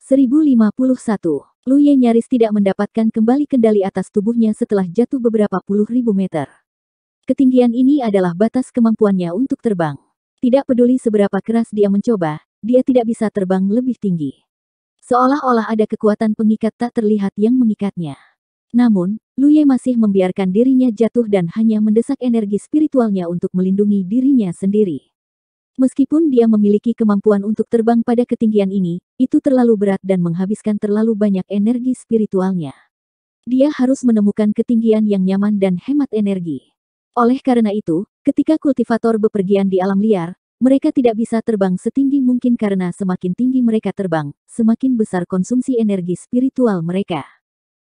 1051. Lu Ye nyaris tidak mendapatkan kembali kendali atas tubuhnya setelah jatuh beberapa puluh ribu meter. Ketinggian ini adalah batas kemampuannya untuk terbang. Tidak peduli seberapa keras dia mencoba, dia tidak bisa terbang lebih tinggi. Seolah-olah ada kekuatan pengikat tak terlihat yang mengikatnya. Namun, Lu Ye masih membiarkan dirinya jatuh dan hanya mendesak energi spiritualnya untuk melindungi dirinya sendiri. Meskipun dia memiliki kemampuan untuk terbang pada ketinggian ini, itu terlalu berat dan menghabiskan terlalu banyak energi spiritualnya. Dia harus menemukan ketinggian yang nyaman dan hemat energi. Oleh karena itu, ketika kultivator bepergian di alam liar, mereka tidak bisa terbang setinggi mungkin karena semakin tinggi mereka terbang, semakin besar konsumsi energi spiritual mereka.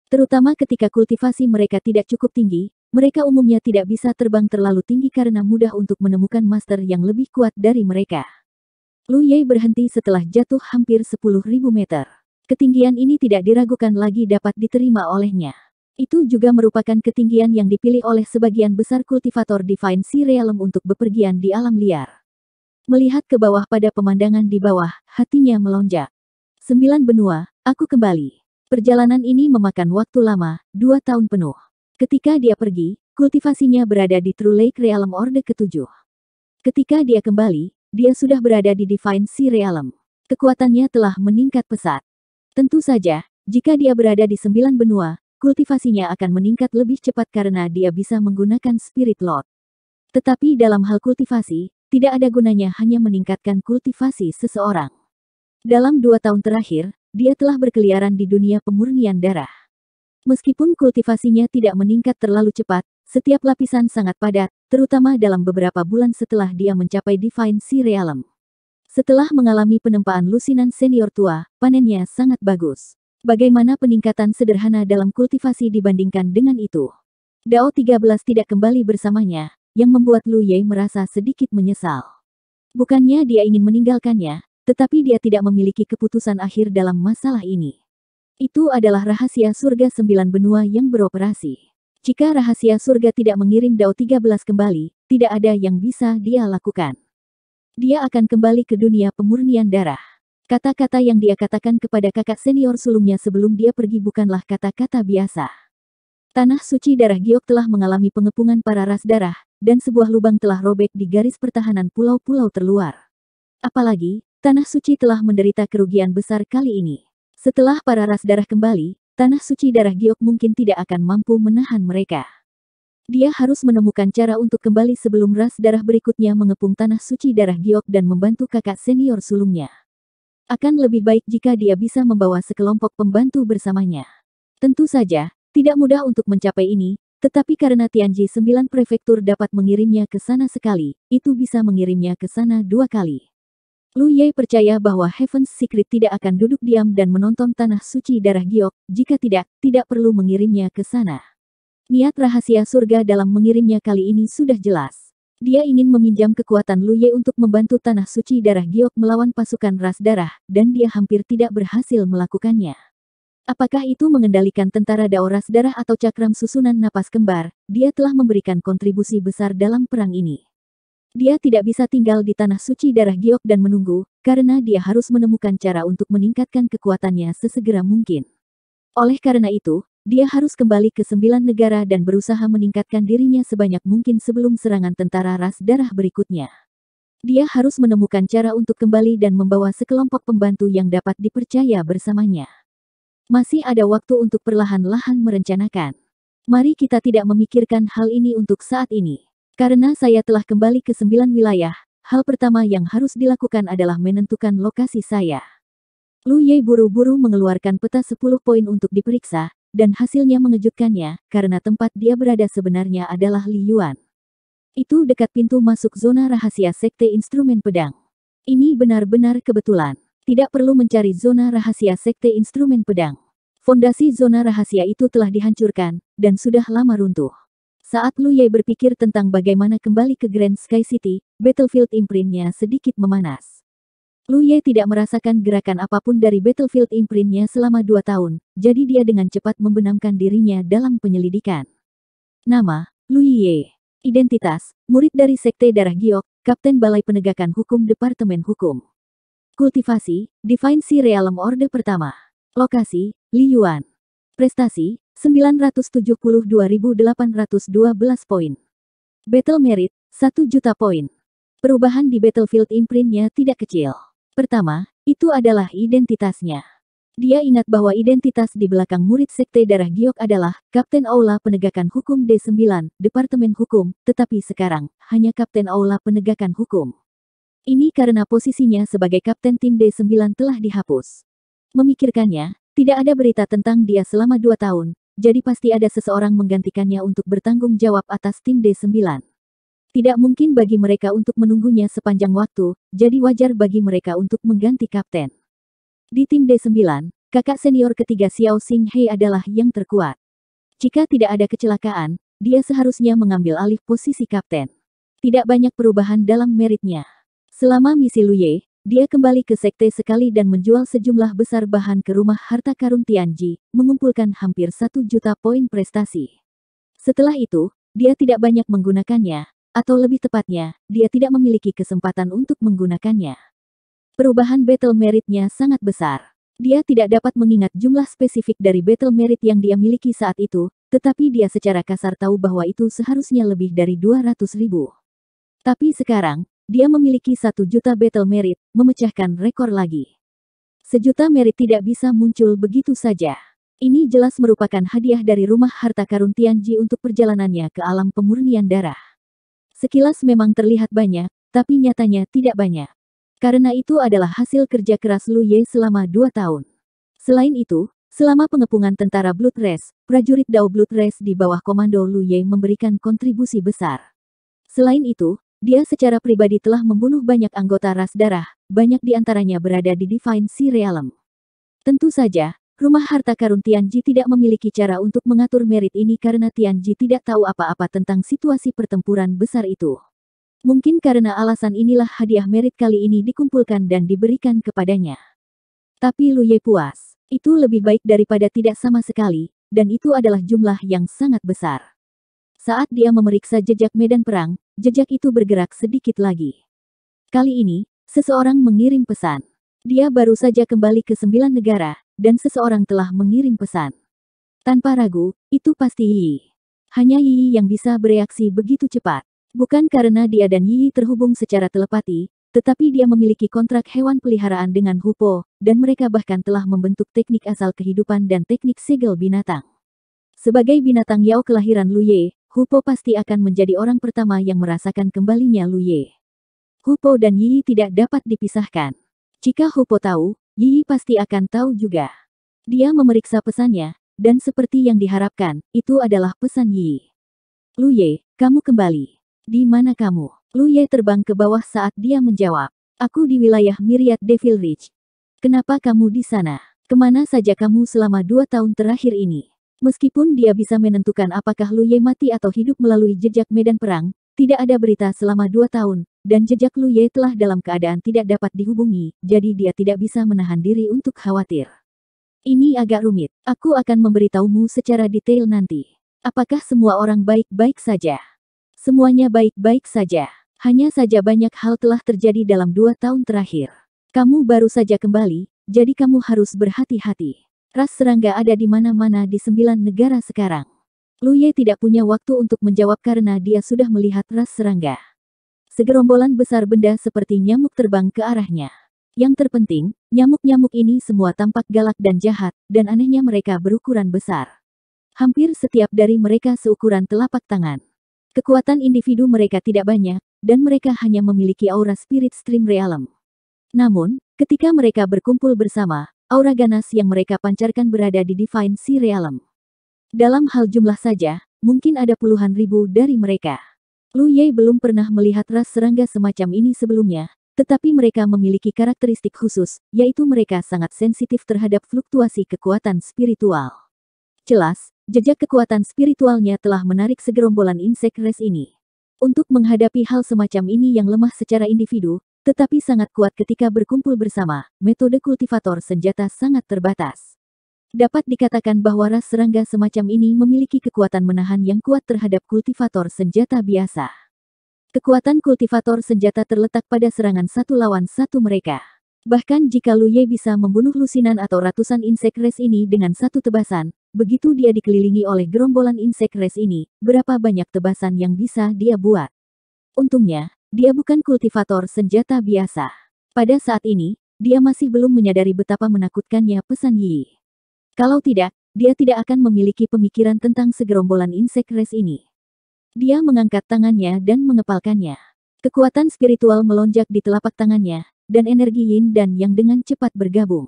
Terutama ketika kultivasi mereka tidak cukup tinggi, mereka umumnya tidak bisa terbang terlalu tinggi karena mudah untuk menemukan master yang lebih kuat dari mereka. Lu Ye berhenti setelah jatuh hampir 10.000 meter. Ketinggian ini tidak diragukan lagi dapat diterima olehnya. Itu juga merupakan ketinggian yang dipilih oleh sebagian besar kultivator Divine Sea Realm untuk bepergian di alam liar. Melihat ke bawah pada pemandangan di bawah, hatinya melonjak. 9 benua, aku kembali. Perjalanan ini memakan waktu lama, 2 tahun penuh. Ketika dia pergi, kultivasinya berada di True Lake Realm Orde ke-7. Ketika dia kembali, dia sudah berada di Divine Sea Realm. Kekuatannya telah meningkat pesat. Tentu saja, jika dia berada di 9 benua, kultivasinya akan meningkat lebih cepat karena dia bisa menggunakan Spirit Lord. Tetapi dalam hal kultivasi, tidak ada gunanya hanya meningkatkan kultivasi seseorang. Dalam 2 tahun terakhir, dia telah berkeliaran di dunia pemurnian darah. Meskipun kultivasinya tidak meningkat terlalu cepat, setiap lapisan sangat padat, terutama dalam beberapa bulan setelah dia mencapai Divine Sea Realm. Setelah mengalami penempaan lusinan senior tua, panennya sangat bagus. Bagaimana peningkatan sederhana dalam kultivasi dibandingkan dengan itu? Dao 13 tidak kembali bersamanya, yang membuat Lu Ye merasa sedikit menyesal. Bukannya dia ingin meninggalkannya, tetapi dia tidak memiliki keputusan akhir dalam masalah ini. Itu adalah rahasia surga 9 benua yang beroperasi. Jika rahasia surga tidak mengirim Dao 13 kembali, tidak ada yang bisa dia lakukan. Dia akan kembali ke dunia pemurnian darah. Kata-kata yang dia katakan kepada kakak senior sulungnya sebelum dia pergi bukanlah kata-kata biasa. Tanah suci darah Giok telah mengalami pengepungan para ras darah, dan sebuah lubang telah robek di garis pertahanan pulau-pulau terluar. Apalagi, tanah suci telah menderita kerugian besar kali ini. Setelah para ras darah kembali, tanah suci darah Giok mungkin tidak akan mampu menahan mereka. Dia harus menemukan cara untuk kembali sebelum ras darah berikutnya mengepung tanah suci darah Giok dan membantu kakak senior sulungnya. Akan lebih baik jika dia bisa membawa sekelompok pembantu bersamanya. Tentu saja, tidak mudah untuk mencapai ini, tetapi karena Tianji 9 prefektur dapat mengirimnya ke sana sekali, itu bisa mengirimnya ke sana 2 kali. Lu Ye percaya bahwa Heaven's Secret tidak akan duduk diam dan menonton tanah suci darah Giok, jika tidak perlu mengirimnya ke sana. Niat rahasia surga dalam mengirimnya kali ini sudah jelas. Dia ingin meminjam kekuatan Lu Ye untuk membantu tanah suci darah Giok melawan pasukan ras darah, dan dia hampir tidak berhasil melakukannya. Apakah itu mengendalikan tentara Dao ras darah atau cakram susunan napas kembar, dia telah memberikan kontribusi besar dalam perang ini. Dia tidak bisa tinggal di tanah suci darah Giok dan menunggu, karena dia harus menemukan cara untuk meningkatkan kekuatannya sesegera mungkin. Oleh karena itu, dia harus kembali ke 9 negara dan berusaha meningkatkan dirinya sebanyak mungkin sebelum serangan tentara ras darah berikutnya. Dia harus menemukan cara untuk kembali dan membawa sekelompok pembantu yang dapat dipercaya bersamanya. Masih ada waktu untuk perlahan-lahan merencanakan. Mari kita tidak memikirkan hal ini untuk saat ini. Karena saya telah kembali ke 9 wilayah, hal pertama yang harus dilakukan adalah menentukan lokasi saya. Lu Ye buru-buru mengeluarkan peta 10 poin untuk diperiksa, dan hasilnya mengejutkannya, karena tempat dia berada sebenarnya adalah Liyuan. Itu dekat pintu masuk zona rahasia Sekte Instrumen Pedang. Ini benar-benar kebetulan. Tidak perlu mencari zona rahasia Sekte Instrumen Pedang. Fondasi zona rahasia itu telah dihancurkan, dan sudah lama runtuh. Saat Lu Ye berpikir tentang bagaimana kembali ke Grand Sky City, battlefield imprint-nya sedikit memanas. Lu Ye tidak merasakan gerakan apapun dari battlefield imprint-nya selama 2 tahun, jadi dia dengan cepat membenamkan dirinya dalam penyelidikan. Nama, Lu Ye. Identitas, murid dari Sekte Darah Giok, Kapten Balai Penegakan Hukum Departemen Hukum. Kultivasi, Divine Sea Realm Orde Pertama. Lokasi, Liyuan. Prestasi, 972.812 poin. Battle Merit, 1 juta poin. Perubahan di Battlefield Imprint-nya tidak kecil. Pertama, itu adalah identitasnya. Dia ingat bahwa identitas di belakang murid Sekte Darah Giok adalah Kapten Aula Penegakan Hukum D9, Departemen Hukum, tetapi sekarang, hanya Kapten Aula Penegakan Hukum. Ini karena posisinya sebagai Kapten Tim D9 telah dihapus. Memikirkannya, tidak ada berita tentang dia selama 2 tahun, jadi pasti ada seseorang menggantikannya untuk bertanggung jawab atas Tim D9. Tidak mungkin bagi mereka untuk menunggunya sepanjang waktu, jadi wajar bagi mereka untuk mengganti kapten. Di tim D9, kakak senior ketiga Xiao Xinghei adalah yang terkuat. Jika tidak ada kecelakaan, dia seharusnya mengambil alih posisi kapten. Tidak banyak perubahan dalam meritnya. Selama misi Luye, dia kembali ke sekte sekali dan menjual sejumlah besar bahan ke rumah harta karun Tianji, mengumpulkan hampir 1 juta poin prestasi. Setelah itu, dia tidak banyak menggunakannya, atau lebih tepatnya, dia tidak memiliki kesempatan untuk menggunakannya. Perubahan battle merit-nya sangat besar. Dia tidak dapat mengingat jumlah spesifik dari battle merit yang dia miliki saat itu, tetapi dia secara kasar tahu bahwa itu seharusnya lebih dari 200.000. Tapi sekarang, dia memiliki 1 juta battle merit, memecahkan rekor lagi. 1 juta merit tidak bisa muncul begitu saja. Ini jelas merupakan hadiah dari rumah harta karun Tianji untuk perjalanannya ke alam pemurnian darah. Sekilas memang terlihat banyak, tapi nyatanya tidak banyak. Karena itu adalah hasil kerja keras Lu Ye selama 2 tahun. Selain itu, selama pengepungan tentara Blood Race, prajurit Dao Blood Race di bawah komando Lu Ye memberikan kontribusi besar. Selain itu, dia secara pribadi telah membunuh banyak anggota ras darah, banyak di antaranya berada di Divine Sea Realm. Tentu saja, rumah harta karun Tianji tidak memiliki cara untuk mengatur merit ini karena Tianji tidak tahu apa-apa tentang situasi pertempuran besar itu. Mungkin karena alasan inilah hadiah merit kali ini dikumpulkan dan diberikan kepadanya. Tapi Lu Ye puas. Itu lebih baik daripada tidak sama sekali, dan itu adalah jumlah yang sangat besar. Saat dia memeriksa jejak medan perang, jejak itu bergerak sedikit lagi. Kali ini, seseorang mengirim pesan. Dia baru saja kembali ke 9 negara, dan seseorang telah mengirim pesan. Tanpa ragu, itu pasti Yi. Hanya Yi yang bisa bereaksi begitu cepat. Bukan karena dia dan Yi terhubung secara telepati, tetapi dia memiliki kontrak hewan peliharaan dengan Hupo, dan mereka bahkan telah membentuk teknik asal kehidupan dan teknik segel binatang. Sebagai binatang Yao kelahiran Lu Ye, Hupo pasti akan menjadi orang pertama yang merasakan kembalinya Lu Ye. Hupo dan Yi tidak dapat dipisahkan. Jika Hupo tahu, Yi pasti akan tahu juga. Dia memeriksa pesannya, dan seperti yang diharapkan, itu adalah pesan Yi. Lu Ye, kamu kembali. Di mana kamu? Lu Ye terbang ke bawah saat dia menjawab. Aku di wilayah Myriad Devil Ridge. Kenapa kamu di sana? Kemana saja kamu selama 2 tahun terakhir ini? Meskipun dia bisa menentukan apakah Lu Ye mati atau hidup melalui jejak medan perang, tidak ada berita selama 2 tahun, dan jejak Lu Ye telah dalam keadaan tidak dapat dihubungi, jadi dia tidak bisa menahan diri untuk khawatir. Ini agak rumit. Aku akan memberitahumu secara detail nanti. Apakah semua orang baik-baik saja? Semuanya baik-baik saja. Hanya saja banyak hal telah terjadi dalam 2 tahun terakhir. Kamu baru saja kembali, jadi kamu harus berhati-hati. Ras serangga ada di mana-mana di 9 negara sekarang. Lu Ye tidak punya waktu untuk menjawab karena dia sudah melihat ras serangga. Segerombolan besar benda seperti nyamuk terbang ke arahnya. Yang terpenting, nyamuk-nyamuk ini semua tampak galak dan jahat, dan anehnya mereka berukuran besar. Hampir setiap dari mereka seukuran telapak tangan. Kekuatan individu mereka tidak banyak, dan mereka hanya memiliki aura Spirit Stream Realm. Namun, ketika mereka berkumpul bersama, aura ganas yang mereka pancarkan berada di Divine Sea Realm. Dalam hal jumlah saja, mungkin ada puluhan ribu dari mereka. Lu Ye belum pernah melihat ras serangga semacam ini sebelumnya, tetapi mereka memiliki karakteristik khusus, yaitu mereka sangat sensitif terhadap fluktuasi kekuatan spiritual. Jelas, jejak kekuatan spiritualnya telah menarik segerombolan insek res ini. Untuk menghadapi hal semacam ini yang lemah secara individu, tetapi sangat kuat ketika berkumpul bersama, metode kultivator senjata sangat terbatas. Dapat dikatakan bahwa ras serangga semacam ini memiliki kekuatan menahan yang kuat terhadap kultivator senjata biasa. Kekuatan kultivator senjata terletak pada serangan 1 lawan 1 mereka. Bahkan jika Lu Ye bisa membunuh lusinan atau ratusan insek res ini dengan satu tebasan, begitu dia dikelilingi oleh gerombolan insek res ini, berapa banyak tebasan yang bisa dia buat? Untungnya, dia bukan kultivator senjata biasa. Pada saat ini, dia masih belum menyadari betapa menakutkannya pesan Yi. Kalau tidak, dia tidak akan memiliki pemikiran tentang segerombolan insek res ini. Dia mengangkat tangannya dan mengepalkannya. Kekuatan spiritual melonjak di telapak tangannya, dan energi yin dan yang dengan cepat bergabung.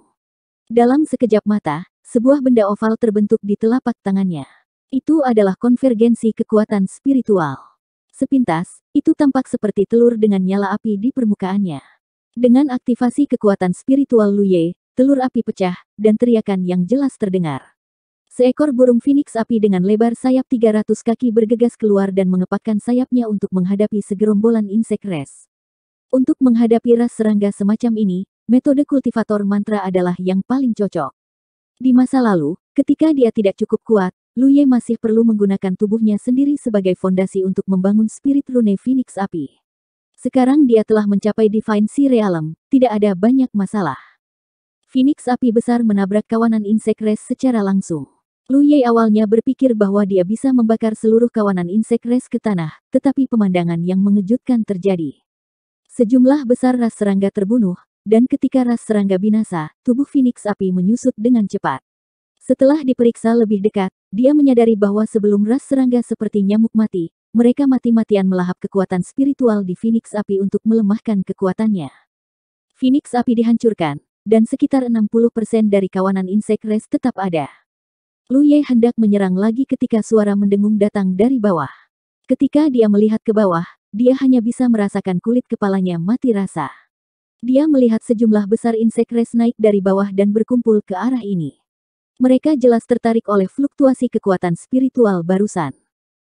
Dalam sekejap mata, sebuah benda oval terbentuk di telapak tangannya. Itu adalah konvergensi kekuatan spiritual. Sepintas, itu tampak seperti telur dengan nyala api di permukaannya. Dengan aktivasi kekuatan spiritual Lu Ye, telur api pecah, dan teriakan yang jelas terdengar. Seekor burung phoenix api dengan lebar sayap 300 kaki bergegas keluar dan mengepakkan sayapnya untuk menghadapi segerombolan insek res. Untuk menghadapi ras serangga semacam ini, metode kultivator mantra adalah yang paling cocok. Di masa lalu, ketika dia tidak cukup kuat, Lu Ye masih perlu menggunakan tubuhnya sendiri sebagai fondasi untuk membangun spirit rune phoenix api. Sekarang dia telah mencapai Divine Sea Realm, tidak ada banyak masalah. Phoenix api besar menabrak kawanan insek res secara langsung. Lu Ye awalnya berpikir bahwa dia bisa membakar seluruh kawanan insek res ke tanah, tetapi pemandangan yang mengejutkan terjadi. Sejumlah besar ras serangga terbunuh, dan ketika ras serangga binasa, tubuh Phoenix api menyusut dengan cepat. Setelah diperiksa lebih dekat, dia menyadari bahwa sebelum ras serangga seperti nyamuk mati, mereka mati-matian melahap kekuatan spiritual di Phoenix api untuk melemahkan kekuatannya. Phoenix api dihancurkan, dan sekitar 60% dari kawanan insek res tetap ada. Lu Ye hendak menyerang lagi ketika suara mendengung datang dari bawah. Ketika dia melihat ke bawah, dia hanya bisa merasakan kulit kepalanya mati rasa. Dia melihat sejumlah besar insek res naik dari bawah dan berkumpul ke arah ini. Mereka jelas tertarik oleh fluktuasi kekuatan spiritual barusan.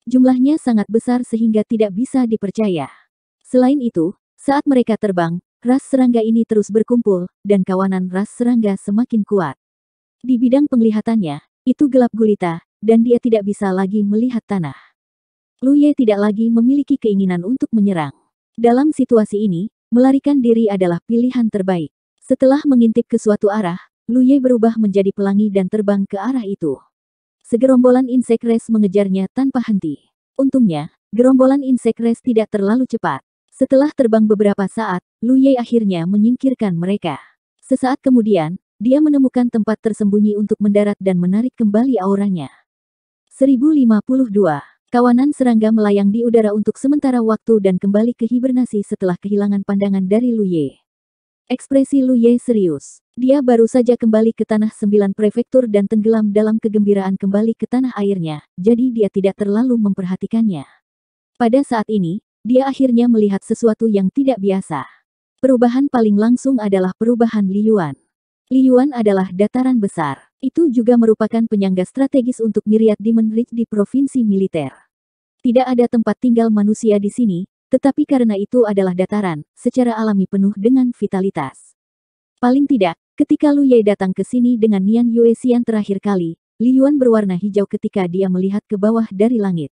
Jumlahnya sangat besar sehingga tidak bisa dipercaya. Selain itu, saat mereka terbang, ras serangga ini terus berkumpul, dan kawanan ras serangga semakin kuat. Di bidang penglihatannya, itu gelap gulita, dan dia tidak bisa lagi melihat tanah. Lu Ye tidak lagi memiliki keinginan untuk menyerang. Dalam situasi ini, melarikan diri adalah pilihan terbaik. Setelah mengintip ke suatu arah, Lu Ye berubah menjadi pelangi dan terbang ke arah itu. Segerombolan insek res mengejarnya tanpa henti. Untungnya, gerombolan insek res tidak terlalu cepat. Setelah terbang beberapa saat, Lu Ye akhirnya menyingkirkan mereka. Sesaat kemudian, dia menemukan tempat tersembunyi untuk mendarat dan menarik kembali auranya. 1052. Kawanan serangga melayang di udara untuk sementara waktu dan kembali ke hibernasi setelah kehilangan pandangan dari Lu Ye. Ekspresi Lu Ye serius. Dia baru saja kembali ke tanah 9 prefektur dan tenggelam dalam kegembiraan kembali ke tanah airnya, jadi dia tidak terlalu memperhatikannya. Pada saat ini, dia akhirnya melihat sesuatu yang tidak biasa. Perubahan paling langsung adalah perubahan Liyuan. Liyuan adalah dataran besar. Itu juga merupakan penyangga strategis untuk Myriad Demon Ridge di provinsi militer. Tidak ada tempat tinggal manusia di sini, tetapi karena itu adalah dataran, secara alami penuh dengan vitalitas. Paling tidak, ketika Lu Ye datang ke sini dengan Nian Yuexian terakhir kali, Liyuan berwarna hijau ketika dia melihat ke bawah dari langit.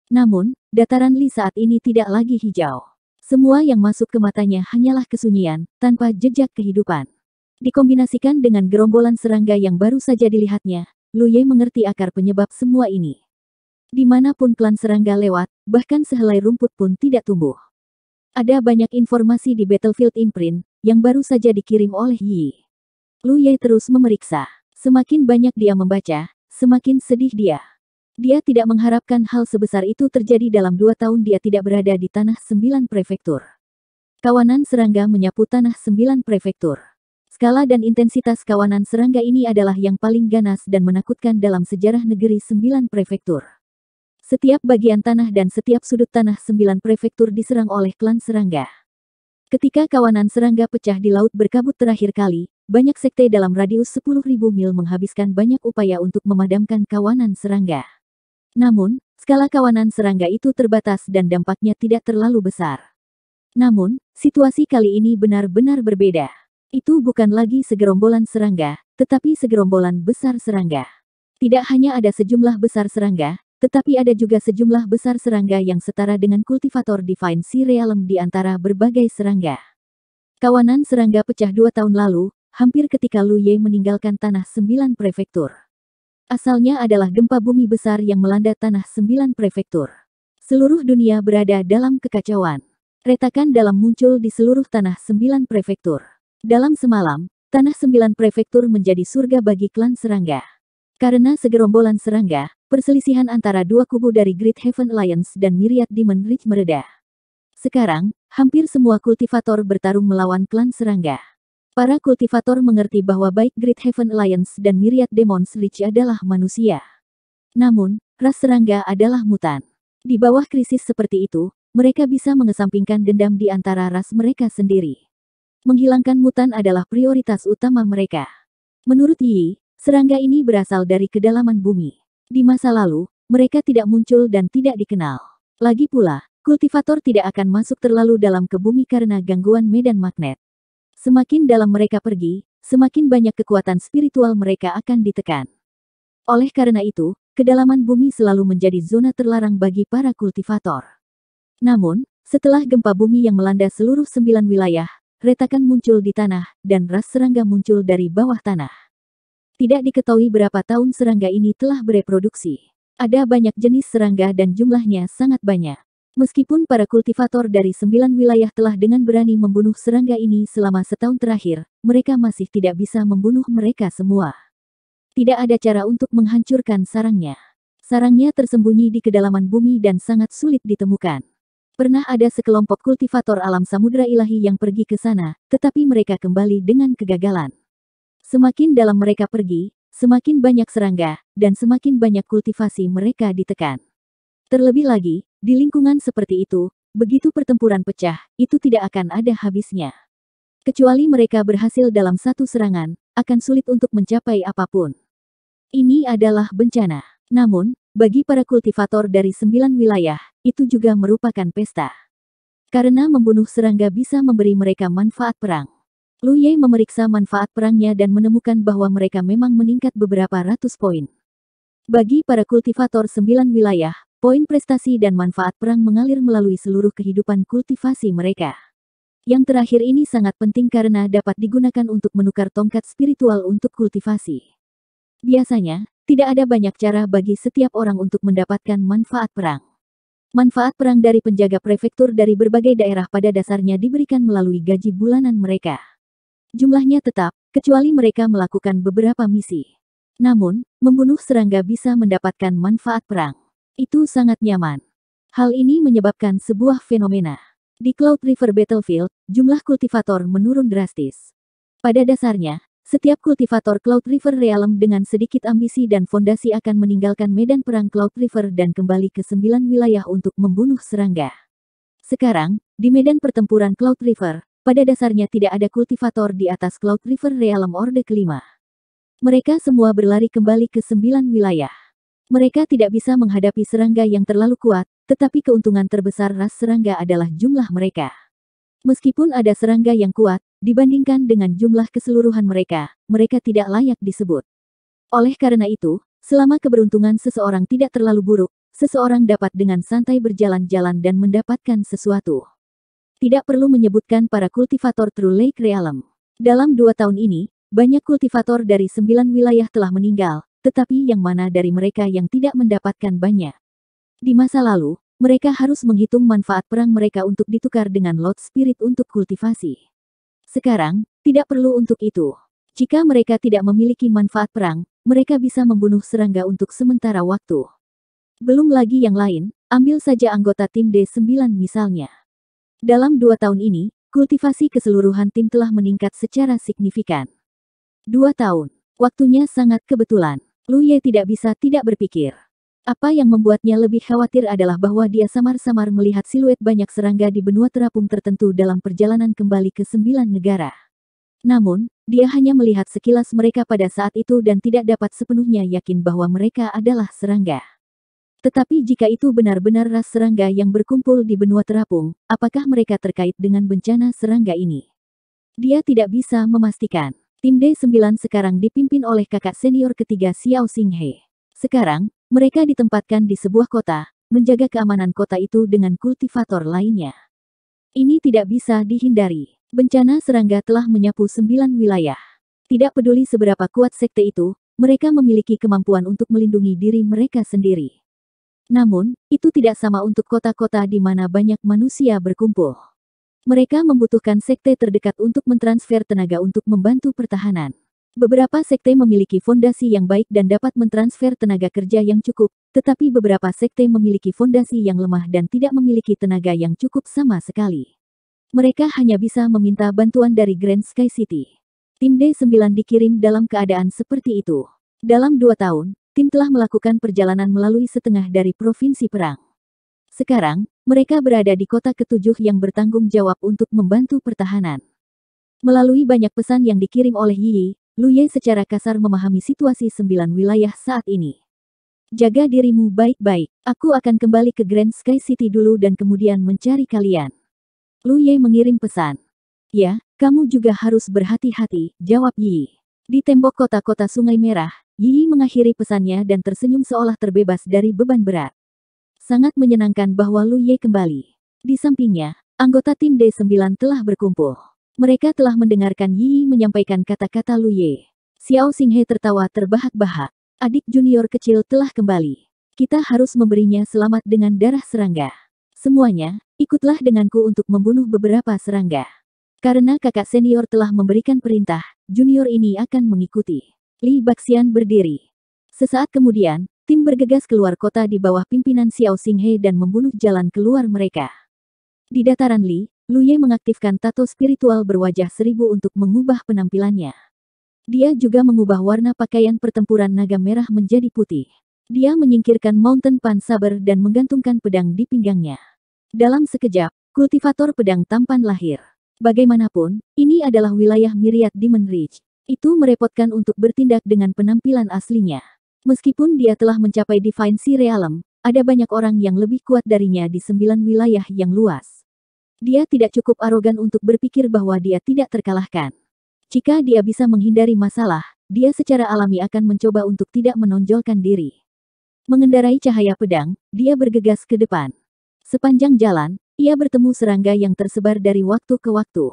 Namun, dataran Li saat ini tidak lagi hijau. Semua yang masuk ke matanya hanyalah kesunyian, tanpa jejak kehidupan. Dikombinasikan dengan gerombolan serangga yang baru saja dilihatnya, Lu Ye mengerti akar penyebab semua ini. Dimanapun klan serangga lewat, bahkan sehelai rumput pun tidak tumbuh. Ada banyak informasi di Battlefield Imprint, yang baru saja dikirim oleh Yi. Lu Ye terus memeriksa. Semakin banyak dia membaca, semakin sedih dia. Dia tidak mengharapkan hal sebesar itu terjadi dalam 2 tahun dia tidak berada di tanah 9 prefektur. Kawanan serangga menyapu tanah 9 prefektur. Skala dan intensitas kawanan serangga ini adalah yang paling ganas dan menakutkan dalam sejarah negeri 9 prefektur. Setiap bagian tanah dan setiap sudut tanah 9 prefektur diserang oleh klan serangga. Ketika kawanan serangga pecah di laut berkabut terakhir kali, banyak sekte dalam radius 10.000 mil menghabiskan banyak upaya untuk memadamkan kawanan serangga. Namun, skala kawanan serangga itu terbatas dan dampaknya tidak terlalu besar. Namun, situasi kali ini benar-benar berbeda. Itu bukan lagi segerombolan serangga, tetapi segerombolan besar serangga. Tidak hanya ada sejumlah besar serangga, tetapi ada juga sejumlah besar serangga yang setara dengan kultivator Divine Sea Realm di antara berbagai serangga. Kawanan serangga pecah 2 tahun lalu, hampir ketika Lu Ye meninggalkan tanah 9 prefektur. Asalnya adalah gempa bumi besar yang melanda tanah 9 prefektur. Seluruh dunia berada dalam kekacauan. Retakan dalam muncul di seluruh tanah 9 prefektur. Dalam semalam, tanah 9 prefektur menjadi surga bagi klan serangga. Karena segerombolan serangga, perselisihan antara dua kubu dari Great Heaven Alliance dan Myriad Demon Ridge mereda. Sekarang, hampir semua kultivator bertarung melawan klan serangga. Para kultivator mengerti bahwa baik Great Heaven Alliance dan Myriad Demons Ridge adalah manusia. Namun, ras serangga adalah mutan. Di bawah krisis seperti itu, mereka bisa mengesampingkan dendam di antara ras mereka sendiri. Menghilangkan mutan adalah prioritas utama mereka. Menurut Yi, serangga ini berasal dari kedalaman bumi. Di masa lalu, mereka tidak muncul dan tidak dikenal. Lagi pula, kultivator tidak akan masuk terlalu dalam ke bumi karena gangguan medan magnet. Semakin dalam mereka pergi, semakin banyak kekuatan spiritual mereka akan ditekan. Oleh karena itu, kedalaman bumi selalu menjadi zona terlarang bagi para kultivator. Namun, setelah gempa bumi yang melanda seluruh 9 wilayah, retakan muncul di tanah, dan ras serangga muncul dari bawah tanah. Tidak diketahui berapa tahun serangga ini telah bereproduksi. Ada banyak jenis serangga dan jumlahnya sangat banyak. Meskipun para kultivator dari 9 wilayah telah dengan berani membunuh serangga ini selama setahun terakhir, mereka masih tidak bisa membunuh mereka semua. Tidak ada cara untuk menghancurkan sarangnya. Sarangnya tersembunyi di kedalaman bumi dan sangat sulit ditemukan. Pernah ada sekelompok kultivator alam samudera ilahi yang pergi ke sana, tetapi mereka kembali dengan kegagalan. Semakin dalam mereka pergi, semakin banyak serangga, dan semakin banyak kultivasi mereka ditekan. Terlebih lagi, di lingkungan seperti itu, begitu pertempuran pecah, itu tidak akan ada habisnya. Kecuali mereka berhasil dalam satu serangan, akan sulit untuk mencapai apapun. Ini adalah bencana. Namun, bagi para kultivator dari 9 wilayah, itu juga merupakan pesta. Karena membunuh serangga bisa memberi mereka manfaat perang. Lu Ye memeriksa manfaat perangnya dan menemukan bahwa mereka memang meningkat beberapa ratus poin. Bagi para kultivator 9 wilayah, poin prestasi dan manfaat perang mengalir melalui seluruh kehidupan kultivasi mereka. Yang terakhir ini sangat penting karena dapat digunakan untuk menukar tongkat spiritual untuk kultivasi. Biasanya, tidak ada banyak cara bagi setiap orang untuk mendapatkan manfaat perang. Manfaat perang dari penjaga prefektur dari berbagai daerah pada dasarnya diberikan melalui gaji bulanan mereka. Jumlahnya tetap, kecuali mereka melakukan beberapa misi. Namun, membunuh serangga bisa mendapatkan manfaat perang. Itu sangat nyaman. Hal ini menyebabkan sebuah fenomena. Di Cloud River Battlefield, jumlah kultivator menurun drastis. Pada dasarnya, setiap kultivator Cloud River Realm dengan sedikit ambisi dan fondasi akan meninggalkan medan perang Cloud River dan kembali ke 9 wilayah untuk membunuh serangga. Sekarang, di medan pertempuran Cloud River, pada dasarnya tidak ada kultivator di atas Cloud River Realm Orde kelima. Mereka semua berlari kembali ke 9 wilayah. Mereka tidak bisa menghadapi serangga yang terlalu kuat, tetapi keuntungan terbesar ras serangga adalah jumlah mereka. Meskipun ada serangga yang kuat, dibandingkan dengan jumlah keseluruhan mereka, mereka tidak layak disebut. Oleh karena itu, selama keberuntungan seseorang tidak terlalu buruk, seseorang dapat dengan santai berjalan-jalan dan mendapatkan sesuatu. Tidak perlu menyebutkan para kultivator True Lake Realm. Dalam 2 tahun ini, banyak kultivator dari 9 wilayah telah meninggal, tetapi yang mana dari mereka yang tidak mendapatkan banyak? Di masa lalu, mereka harus menghitung manfaat perang mereka untuk ditukar dengan Lot Spirit untuk kultivasi. Sekarang, tidak perlu untuk itu. Jika mereka tidak memiliki manfaat perang, mereka bisa membunuh serangga untuk sementara waktu. Belum lagi yang lain, ambil saja anggota tim D9 misalnya. Dalam 2 tahun ini, kultivasi keseluruhan tim telah meningkat secara signifikan. 2 tahun. Waktunya sangat kebetulan. Lu Ye tidak bisa tidak berpikir. Apa yang membuatnya lebih khawatir adalah bahwa dia samar-samar melihat siluet banyak serangga di benua terapung tertentu dalam perjalanan kembali ke 9 negara. Namun, dia hanya melihat sekilas mereka pada saat itu dan tidak dapat sepenuhnya yakin bahwa mereka adalah serangga. Tetapi jika itu benar-benar ras serangga yang berkumpul di benua terapung, apakah mereka terkait dengan bencana serangga ini? Dia tidak bisa memastikan. Tim D9 sekarang dipimpin oleh kakak senior ketiga Xiao Xinghe. Sekarang, mereka ditempatkan di sebuah kota, menjaga keamanan kota itu dengan kultivator lainnya. Ini tidak bisa dihindari. Bencana serangga telah menyapu 9 wilayah. Tidak peduli seberapa kuat sekte itu, mereka memiliki kemampuan untuk melindungi diri mereka sendiri. Namun, itu tidak sama untuk kota-kota di mana banyak manusia berkumpul. Mereka membutuhkan sekte terdekat untuk mentransfer tenaga untuk membantu pertahanan. Beberapa sekte memiliki fondasi yang baik dan dapat mentransfer tenaga kerja yang cukup, tetapi beberapa sekte memiliki fondasi yang lemah dan tidak memiliki tenaga yang cukup sama sekali. Mereka hanya bisa meminta bantuan dari Grand Sky City. Tim D9 dikirim dalam keadaan seperti itu. Dalam 2 tahun, tim telah melakukan perjalanan melalui setengah dari provinsi perang. Sekarang, mereka berada di kota ke-7 yang bertanggung jawab untuk membantu pertahanan. Melalui banyak pesan yang dikirim oleh Yi, Lu Ye secara kasar memahami situasi 9 wilayah saat ini. Jaga dirimu baik-baik, aku akan kembali ke Grand Sky City dulu dan kemudian mencari kalian. Lu Ye mengirim pesan. Ya, kamu juga harus berhati-hati, jawab Yi. Di tembok kota-kota Sungai Merah, Yi mengakhiri pesannya dan tersenyum seolah terbebas dari beban berat. Sangat menyenangkan bahwa Lu Ye kembali. Di sampingnya, anggota tim D9 telah berkumpul. Mereka telah mendengarkan Yi menyampaikan kata-kata Lu Ye. Xiao Xinghe tertawa terbahak-bahak. Adik junior kecil telah kembali. Kita harus memberinya selamat dengan darah serangga. Semuanya, ikutlah denganku untuk membunuh beberapa serangga. Karena kakak senior telah memberikan perintah, junior ini akan mengikuti. Li Baxian berdiri. Sesaat kemudian, tim bergegas keluar kota di bawah pimpinan Xiao Xinghe dan membunuh jalan keluar mereka. Di dataran Li, Lu Ye mengaktifkan tato spiritual berwajah 1000 untuk mengubah penampilannya. Dia juga mengubah warna pakaian pertempuran naga merah menjadi putih. Dia menyingkirkan Mountain Pan Saber dan menggantungkan pedang di pinggangnya. Dalam sekejap, kultivator pedang tampan lahir. Bagaimanapun, ini adalah wilayah Myriad Demon Ridge. Itu merepotkan untuk bertindak dengan penampilan aslinya. Meskipun dia telah mencapai Divine Sea Realm, ada banyak orang yang lebih kuat darinya di 9 wilayah yang luas. Dia tidak cukup arogan untuk berpikir bahwa dia tidak terkalahkan. Jika dia bisa menghindari masalah, dia secara alami akan mencoba untuk tidak menonjolkan diri. Mengendarai cahaya pedang, dia bergegas ke depan. Sepanjang jalan, ia bertemu serangga yang tersebar dari waktu ke waktu.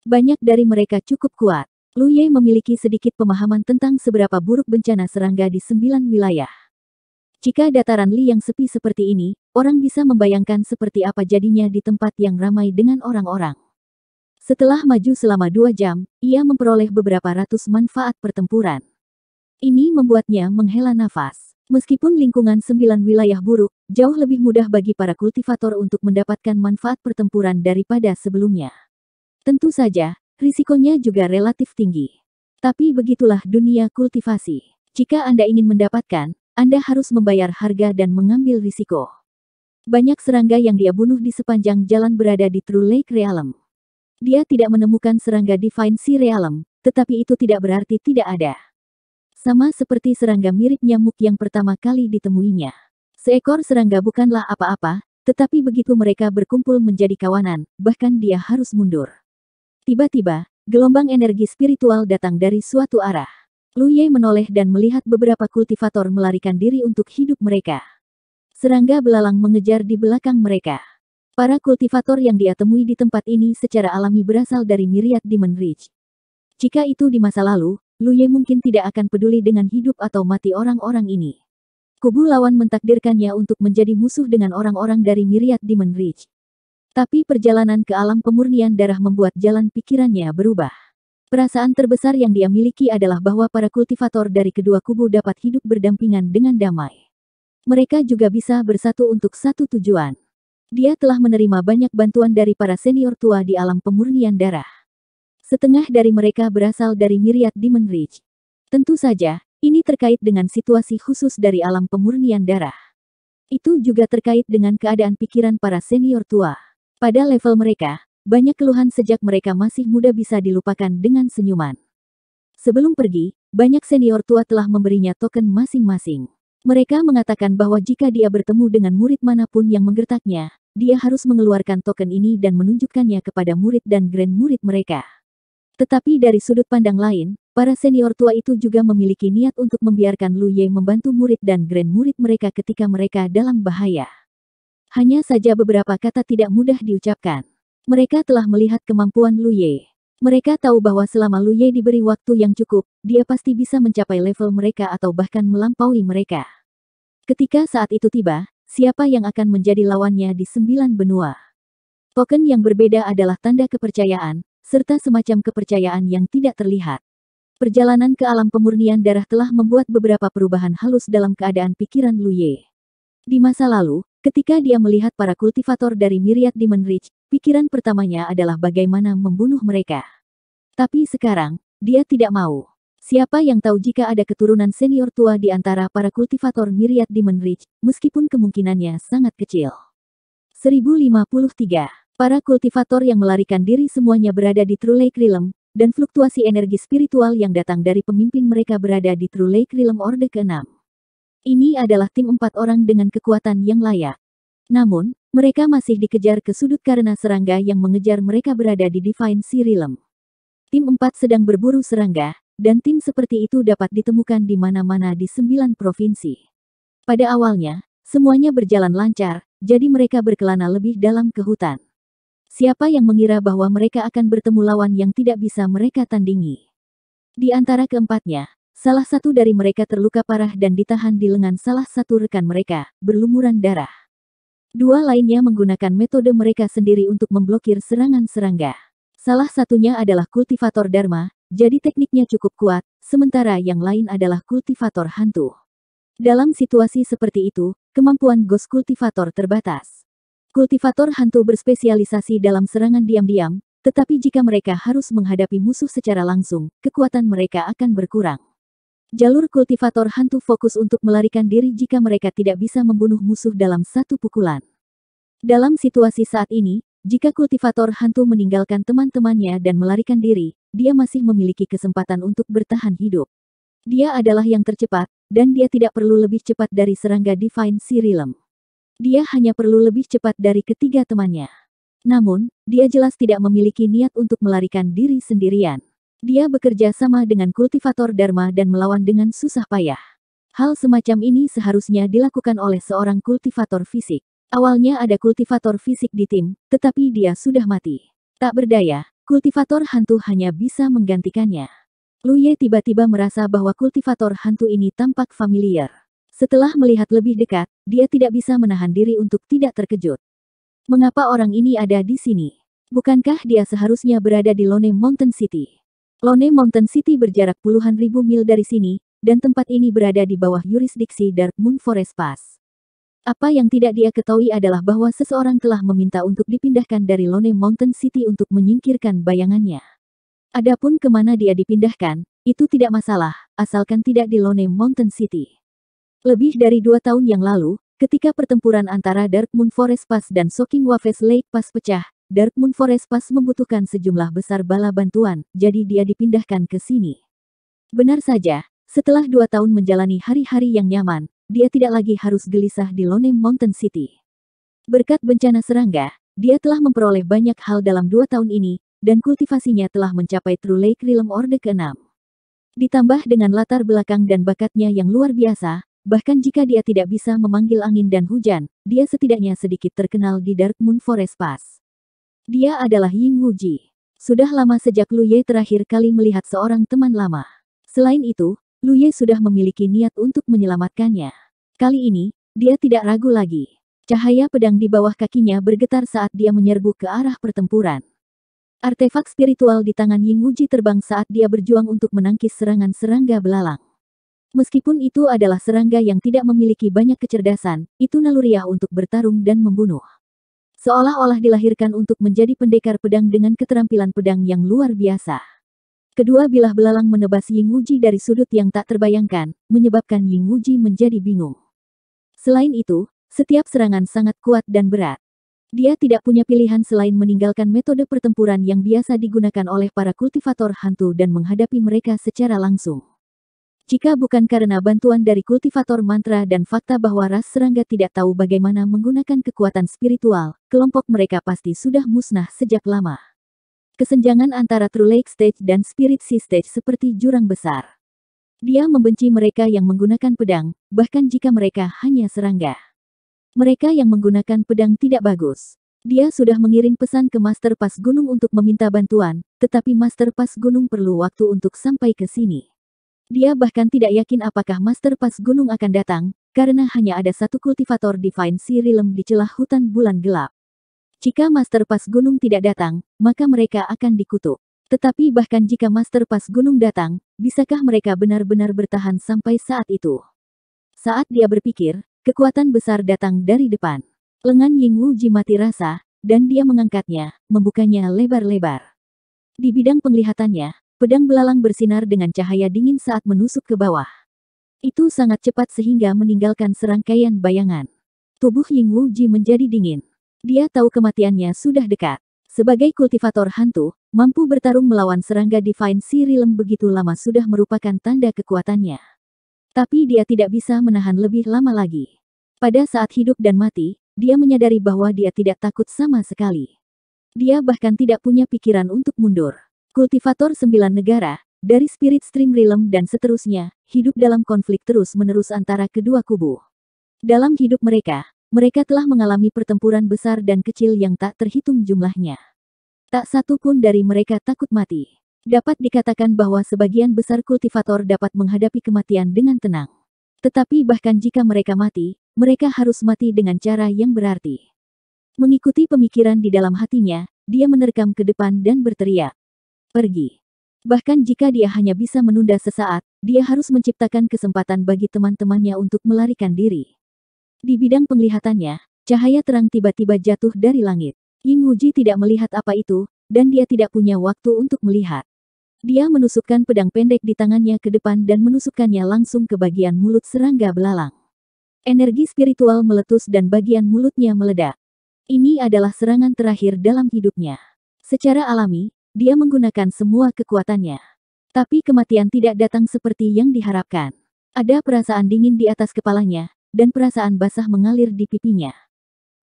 Banyak dari mereka cukup kuat. Lu Ye memiliki sedikit pemahaman tentang seberapa buruk bencana serangga di 9 wilayah. Jika dataran Li yang sepi seperti ini, orang bisa membayangkan seperti apa jadinya di tempat yang ramai dengan orang-orang. Setelah maju selama 2 jam, ia memperoleh beberapa ratus manfaat pertempuran. Ini membuatnya menghela nafas. Meskipun lingkungan 9 wilayah buruk, jauh lebih mudah bagi para kultivator untuk mendapatkan manfaat pertempuran daripada sebelumnya. Tentu saja, risikonya juga relatif tinggi. Tapi begitulah dunia kultivasi. Jika Anda ingin mendapatkan, Anda harus membayar harga dan mengambil risiko. Banyak serangga yang dia bunuh di sepanjang jalan berada di True Lake Realm. Dia tidak menemukan serangga Divine Sea Realm, tetapi itu tidak berarti tidak ada. Sama seperti serangga mirip nyamuk yang pertama kali ditemuinya. Seekor serangga bukanlah apa-apa, tetapi begitu mereka berkumpul menjadi kawanan, bahkan dia harus mundur. Tiba-tiba, gelombang energi spiritual datang dari suatu arah. Lu Ye menoleh dan melihat beberapa kultivator melarikan diri untuk hidup mereka. Serangga belalang mengejar di belakang mereka. Para kultivator yang dia temui di tempat ini secara alami berasal dari Myriad Demon Ridge. Jika itu di masa lalu, Lu Ye mungkin tidak akan peduli dengan hidup atau mati orang-orang ini. Kubu lawan mentakdirkannya untuk menjadi musuh dengan orang-orang dari Myriad Demon Ridge. Tapi perjalanan ke alam pemurnian darah membuat jalan pikirannya berubah. Perasaan terbesar yang dia miliki adalah bahwa para kultivator dari kedua kubu dapat hidup berdampingan dengan damai. Mereka juga bisa bersatu untuk satu tujuan. Dia telah menerima banyak bantuan dari para senior tua di alam pemurnian darah. Setengah dari mereka berasal dari Myriad Demon Ridge. Tentu saja, ini terkait dengan situasi khusus dari alam pemurnian darah. Itu juga terkait dengan keadaan pikiran para senior tua. Pada level mereka, banyak keluhan sejak mereka masih muda bisa dilupakan dengan senyuman. Sebelum pergi, banyak senior tua telah memberinya token masing-masing. Mereka mengatakan bahwa jika dia bertemu dengan murid manapun yang menggertaknya, dia harus mengeluarkan token ini dan menunjukkannya kepada murid dan grand murid mereka. Tetapi dari sudut pandang lain, para senior tua itu juga memiliki niat untuk membiarkan Lu Ye membantu murid dan grand murid mereka ketika mereka dalam bahaya. Hanya saja beberapa kata tidak mudah diucapkan. Mereka telah melihat kemampuan Lu Ye. Mereka tahu bahwa selama Lu Ye diberi waktu yang cukup, dia pasti bisa mencapai level mereka atau bahkan melampaui mereka. Ketika saat itu tiba, siapa yang akan menjadi lawannya di 9 benua? Token yang berbeda adalah tanda kepercayaan, serta semacam kepercayaan yang tidak terlihat. Perjalanan ke alam pemurnian darah telah membuat beberapa perubahan halus dalam keadaan pikiran Lu Ye. Di masa lalu, ketika dia melihat para kultivator dari Myriad Demon Reach, pikiran pertamanya adalah bagaimana membunuh mereka. Tapi sekarang, dia tidak mau. Siapa yang tahu jika ada keturunan senior tua di antara para kultivator Myriad Demon Reach, meskipun kemungkinannya sangat kecil. 1053. Para kultivator yang melarikan diri semuanya berada di True Lake Realm, dan fluktuasi energi spiritual yang datang dari pemimpin mereka berada di True Lake Realm Orde ke-6. Ini adalah tim 4 orang dengan kekuatan yang layak. Namun, mereka masih dikejar ke sudut karena serangga yang mengejar mereka berada di Divine Sea Realm. Tim 4 sedang berburu serangga, dan tim seperti itu dapat ditemukan di mana-mana di 9 provinsi. Pada awalnya, semuanya berjalan lancar, jadi mereka berkelana lebih dalam ke hutan. Siapa yang mengira bahwa mereka akan bertemu lawan yang tidak bisa mereka tandingi? Di antara keempatnya, salah satu dari mereka terluka parah dan ditahan di lengan salah satu rekan mereka, berlumuran darah. Dua lainnya menggunakan metode mereka sendiri untuk memblokir serangan serangga. Salah satunya adalah kultivator Dharma, jadi tekniknya cukup kuat, sementara yang lain adalah kultivator hantu. Dalam situasi seperti itu, kemampuan Ghost Kultivator terbatas. Kultivator hantu berspesialisasi dalam serangan diam-diam, tetapi jika mereka harus menghadapi musuh secara langsung, kekuatan mereka akan berkurang. Jalur kultivator hantu fokus untuk melarikan diri jika mereka tidak bisa membunuh musuh dalam satu pukulan. Dalam situasi saat ini, jika kultivator hantu meninggalkan teman-temannya dan melarikan diri, dia masih memiliki kesempatan untuk bertahan hidup. Dia adalah yang tercepat, dan dia tidak perlu lebih cepat dari serangga Divine Sea Realm. Dia hanya perlu lebih cepat dari ketiga temannya. Namun, dia jelas tidak memiliki niat untuk melarikan diri sendirian. Dia bekerja sama dengan kultivator Dharma dan melawan dengan susah payah. Hal semacam ini seharusnya dilakukan oleh seorang kultivator fisik. Awalnya ada kultivator fisik di tim, tetapi dia sudah mati. Tak berdaya, kultivator hantu hanya bisa menggantikannya. Lu Ye tiba-tiba merasa bahwa kultivator hantu ini tampak familiar. Setelah melihat lebih dekat, dia tidak bisa menahan diri untuk tidak terkejut. Mengapa orang ini ada di sini? Bukankah dia seharusnya berada di Lone Mountain City? Lone Mountain City berjarak puluhan ribu mil dari sini, dan tempat ini berada di bawah yurisdiksi Dark Moon Forest Pass. Apa yang tidak dia ketahui adalah bahwa seseorang telah meminta untuk dipindahkan dari Lone Mountain City untuk menyingkirkan bayangannya. Adapun kemana dia dipindahkan, itu tidak masalah, asalkan tidak di Lone Mountain City. Lebih dari 2 tahun yang lalu, ketika pertempuran antara Dark Moon Forest Pass dan Soaking Waves Lake Pass pecah, Dark Moon Forest Pass membutuhkan sejumlah besar bala bantuan, jadi dia dipindahkan ke sini. Benar saja, setelah 2 tahun menjalani hari-hari yang nyaman, dia tidak lagi harus gelisah di Lone Mountain City. Berkat bencana serangga, dia telah memperoleh banyak hal dalam 2 tahun ini, dan kultivasinya telah mencapai True Lake Realm Orde ke-6. Ditambah dengan latar belakang dan bakatnya yang luar biasa, bahkan jika dia tidak bisa memanggil angin dan hujan, dia setidaknya sedikit terkenal di Dark Moon Forest Pass. Dia adalah Ying Wuji. Sudah lama sejak Lu Ye terakhir kali melihat seorang teman lama. Selain itu, Lu Ye sudah memiliki niat untuk menyelamatkannya. Kali ini, dia tidak ragu lagi. Cahaya pedang di bawah kakinya bergetar saat dia menyerbu ke arah pertempuran. Artefak spiritual di tangan Ying Wuji terbang saat dia berjuang untuk menangkis serangan serangga belalang. Meskipun itu adalah serangga yang tidak memiliki banyak kecerdasan, itu naluriah untuk bertarung dan membunuh. Seolah-olah dilahirkan untuk menjadi pendekar pedang dengan keterampilan pedang yang luar biasa. Kedua bilah belalang menebas Ying Wuji dari sudut yang tak terbayangkan, menyebabkan Ying Wuji menjadi bingung. Selain itu, setiap serangan sangat kuat dan berat. Dia tidak punya pilihan selain meninggalkan metode pertempuran yang biasa digunakan oleh para kultivator hantu dan menghadapi mereka secara langsung. Jika bukan karena bantuan dari kultivator mantra dan fakta bahwa ras serangga tidak tahu bagaimana menggunakan kekuatan spiritual, kelompok mereka pasti sudah musnah sejak lama. Kesenjangan antara True Lake Stage dan Spirit Sea Stage seperti jurang besar. Dia membenci mereka yang menggunakan pedang, bahkan jika mereka hanya serangga. Mereka yang menggunakan pedang tidak bagus. Dia sudah mengirim pesan ke Master Pas Gunung untuk meminta bantuan, tetapi Master Pas Gunung perlu waktu untuk sampai ke sini. Dia bahkan tidak yakin apakah Master Pas Gunung akan datang, karena hanya ada satu kultivator Divine Sea Realm di celah hutan bulan gelap. Jika Master Pas Gunung tidak datang, maka mereka akan dikutuk. Tetapi bahkan jika Master Pas Gunung datang, bisakah mereka benar-benar bertahan sampai saat itu? Saat dia berpikir, kekuatan besar datang dari depan. Lengan Ying Wuji mati rasa, dan dia mengangkatnya, membukanya lebar-lebar. Di bidang penglihatannya, pedang belalang bersinar dengan cahaya dingin saat menusuk ke bawah. Itu sangat cepat sehingga meninggalkan serangkaian bayangan. Tubuh Ying Wuji menjadi dingin. Dia tahu kematiannya sudah dekat. Sebagai kultivator hantu, mampu bertarung melawan serangga Divine Sea Realm begitu lama sudah merupakan tanda kekuatannya. Tapi dia tidak bisa menahan lebih lama lagi. Pada saat hidup dan mati, dia menyadari bahwa dia tidak takut sama sekali. Dia bahkan tidak punya pikiran untuk mundur. Kultivator 9 negara, dari Spirit Stream Realm dan seterusnya, hidup dalam konflik terus-menerus antara kedua kubu. Dalam hidup mereka telah mengalami pertempuran besar dan kecil yang tak terhitung jumlahnya. Tak satu pun dari mereka takut mati. Dapat dikatakan bahwa sebagian besar kultivator dapat menghadapi kematian dengan tenang. Tetapi bahkan jika mereka mati, mereka harus mati dengan cara yang berarti. Mengikuti pemikiran di dalam hatinya, dia menerkam ke depan dan berteriak, "Pergi." Bahkan jika dia hanya bisa menunda sesaat, dia harus menciptakan kesempatan bagi teman-temannya untuk melarikan diri. Di bidang penglihatannya, cahaya terang tiba-tiba jatuh dari langit. Ying Wuji tidak melihat apa itu, dan dia tidak punya waktu untuk melihat. Dia menusukkan pedang pendek di tangannya ke depan dan menusukkannya langsung ke bagian mulut serangga belalang. Energi spiritual meletus dan bagian mulutnya meledak. Ini adalah serangan terakhir dalam hidupnya. Secara alami, dia menggunakan semua kekuatannya. Tapi kematian tidak datang seperti yang diharapkan. Ada perasaan dingin di atas kepalanya, dan perasaan basah mengalir di pipinya.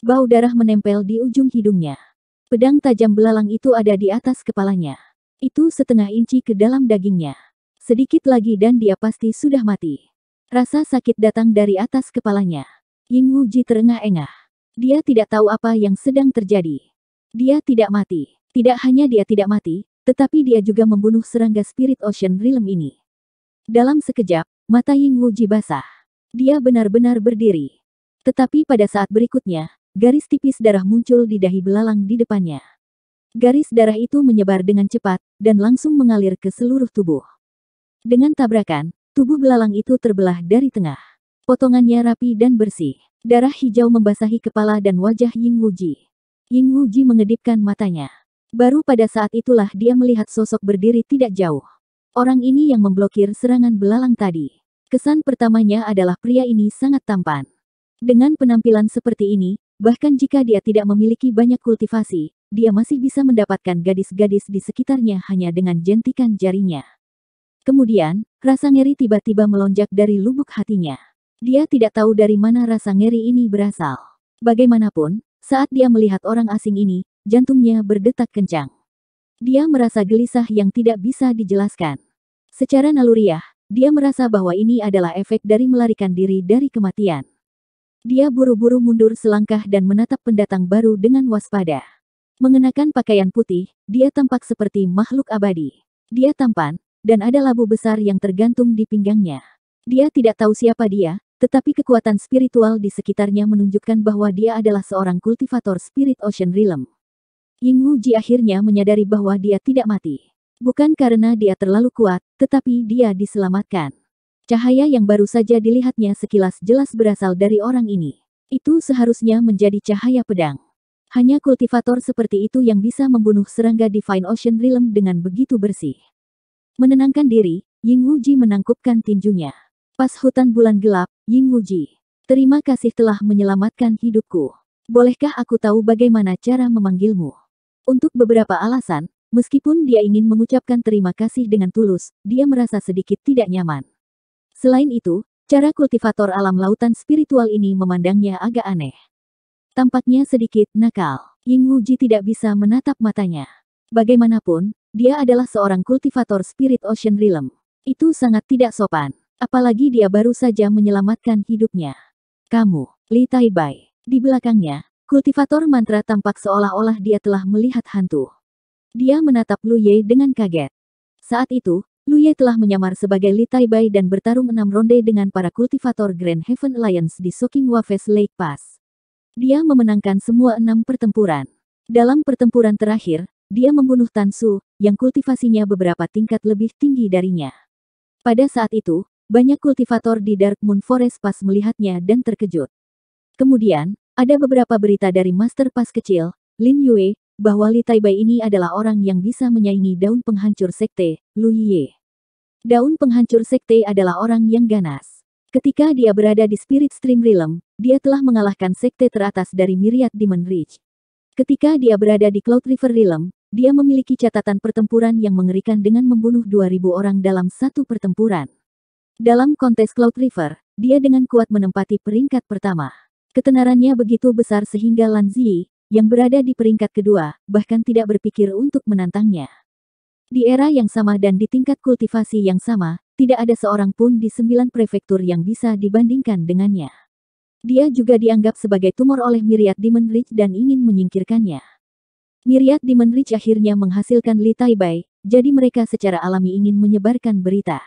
Bau darah menempel di ujung hidungnya. Pedang tajam belalang itu ada di atas kepalanya. Itu setengah inci ke dalam dagingnya. Sedikit lagi dan dia pasti sudah mati. Rasa sakit datang dari atas kepalanya. Ying Wuji terengah-engah. Dia tidak tahu apa yang sedang terjadi. Dia tidak mati. Tidak hanya dia tidak mati, tetapi dia juga membunuh serangga Spirit Ocean Realm ini. Dalam sekejap, mata Ying Wuji basah. Dia benar-benar berdiri. Tetapi pada saat berikutnya, garis tipis darah muncul di dahi belalang di depannya. Garis darah itu menyebar dengan cepat, dan langsung mengalir ke seluruh tubuh. Dengan tabrakan, tubuh belalang itu terbelah dari tengah. Potongannya rapi dan bersih. Darah hijau membasahi kepala dan wajah Ying Wuji. Ying Wuji mengedipkan matanya. Baru pada saat itulah dia melihat sosok berdiri tidak jauh. Orang ini yang memblokir serangan belalang tadi. Kesan pertamanya adalah pria ini sangat tampan. Dengan penampilan seperti ini, bahkan jika dia tidak memiliki banyak kultivasi, dia masih bisa mendapatkan gadis-gadis di sekitarnya hanya dengan jentikan jarinya. Kemudian, rasa ngeri tiba-tiba melonjak dari lubuk hatinya. Dia tidak tahu dari mana rasa ngeri ini berasal. Bagaimanapun, saat dia melihat orang asing ini, jantungnya berdetak kencang. Dia merasa gelisah yang tidak bisa dijelaskan. Secara naluriah, dia merasa bahwa ini adalah efek dari melarikan diri dari kematian. Dia buru-buru mundur selangkah dan menatap pendatang baru dengan waspada. Mengenakan pakaian putih, dia tampak seperti makhluk abadi. Dia tampan, dan ada labu besar yang tergantung di pinggangnya. Dia tidak tahu siapa dia, tetapi kekuatan spiritual di sekitarnya menunjukkan bahwa dia adalah seorang kultivator Spirit Ocean Realm. Ying Wuji akhirnya menyadari bahwa dia tidak mati. Bukan karena dia terlalu kuat, tetapi dia diselamatkan. Cahaya yang baru saja dilihatnya sekilas jelas berasal dari orang ini. Itu seharusnya menjadi cahaya pedang. Hanya kultivator seperti itu yang bisa membunuh serangga Divine Ocean Realm dengan begitu bersih. Menenangkan diri, Ying Wuji menangkupkan tinjunya. Pas hutan bulan gelap, Ying Wuji. Terima kasih telah menyelamatkan hidupku. Bolehkah aku tahu bagaimana cara memanggilmu? Untuk beberapa alasan, meskipun dia ingin mengucapkan terima kasih dengan tulus, dia merasa sedikit tidak nyaman. Selain itu, cara kultivator alam lautan spiritual ini memandangnya agak aneh. Tampaknya sedikit nakal. Ying Wuji tidak bisa menatap matanya. Bagaimanapun, dia adalah seorang kultivator Spirit Ocean Realm. Itu sangat tidak sopan. Apalagi dia baru saja menyelamatkan hidupnya. Kamu, Li Taibai. Di belakangnya, Kultivator mantra tampak seolah-olah dia telah melihat hantu. Dia menatap Lu Ye dengan kaget. Saat itu, Lu Ye telah menyamar sebagai Li Taibai dan bertarung 6 ronde dengan para kultivator Grand Heaven Alliance di Soaking Waves Lake Pass. Dia memenangkan semua 6 pertempuran. Dalam pertempuran terakhir, dia membunuh Tan Su, yang kultivasinya beberapa tingkat lebih tinggi darinya. Pada saat itu, banyak kultivator di Dark Moon Forest Pass melihatnya dan terkejut. Kemudian, ada beberapa berita dari Master Pass kecil, Lin Yue, bahwa Li Taibai ini adalah orang yang bisa menyaingi daun penghancur sekte, Lu Ye. Daun penghancur sekte adalah orang yang ganas. Ketika dia berada di Spirit Stream Realm, dia telah mengalahkan sekte teratas dari Myriad Demon Reach. Ketika dia berada di Cloud River Realm, dia memiliki catatan pertempuran yang mengerikan dengan membunuh 2.000 orang dalam satu pertempuran. Dalam kontes Cloud River, dia dengan kuat menempati peringkat pertama. Ketenarannya begitu besar sehingga Lan Ziyi, yang berada di peringkat kedua, bahkan tidak berpikir untuk menantangnya. Di era yang sama dan di tingkat kultivasi yang sama, tidak ada seorang pun di 9 prefektur yang bisa dibandingkan dengannya. Dia juga dianggap sebagai tumor oleh Myriad Demon Reach dan ingin menyingkirkannya. Myriad Demon Reach akhirnya menghasilkan Li Taibai, jadi mereka secara alami ingin menyebarkan berita.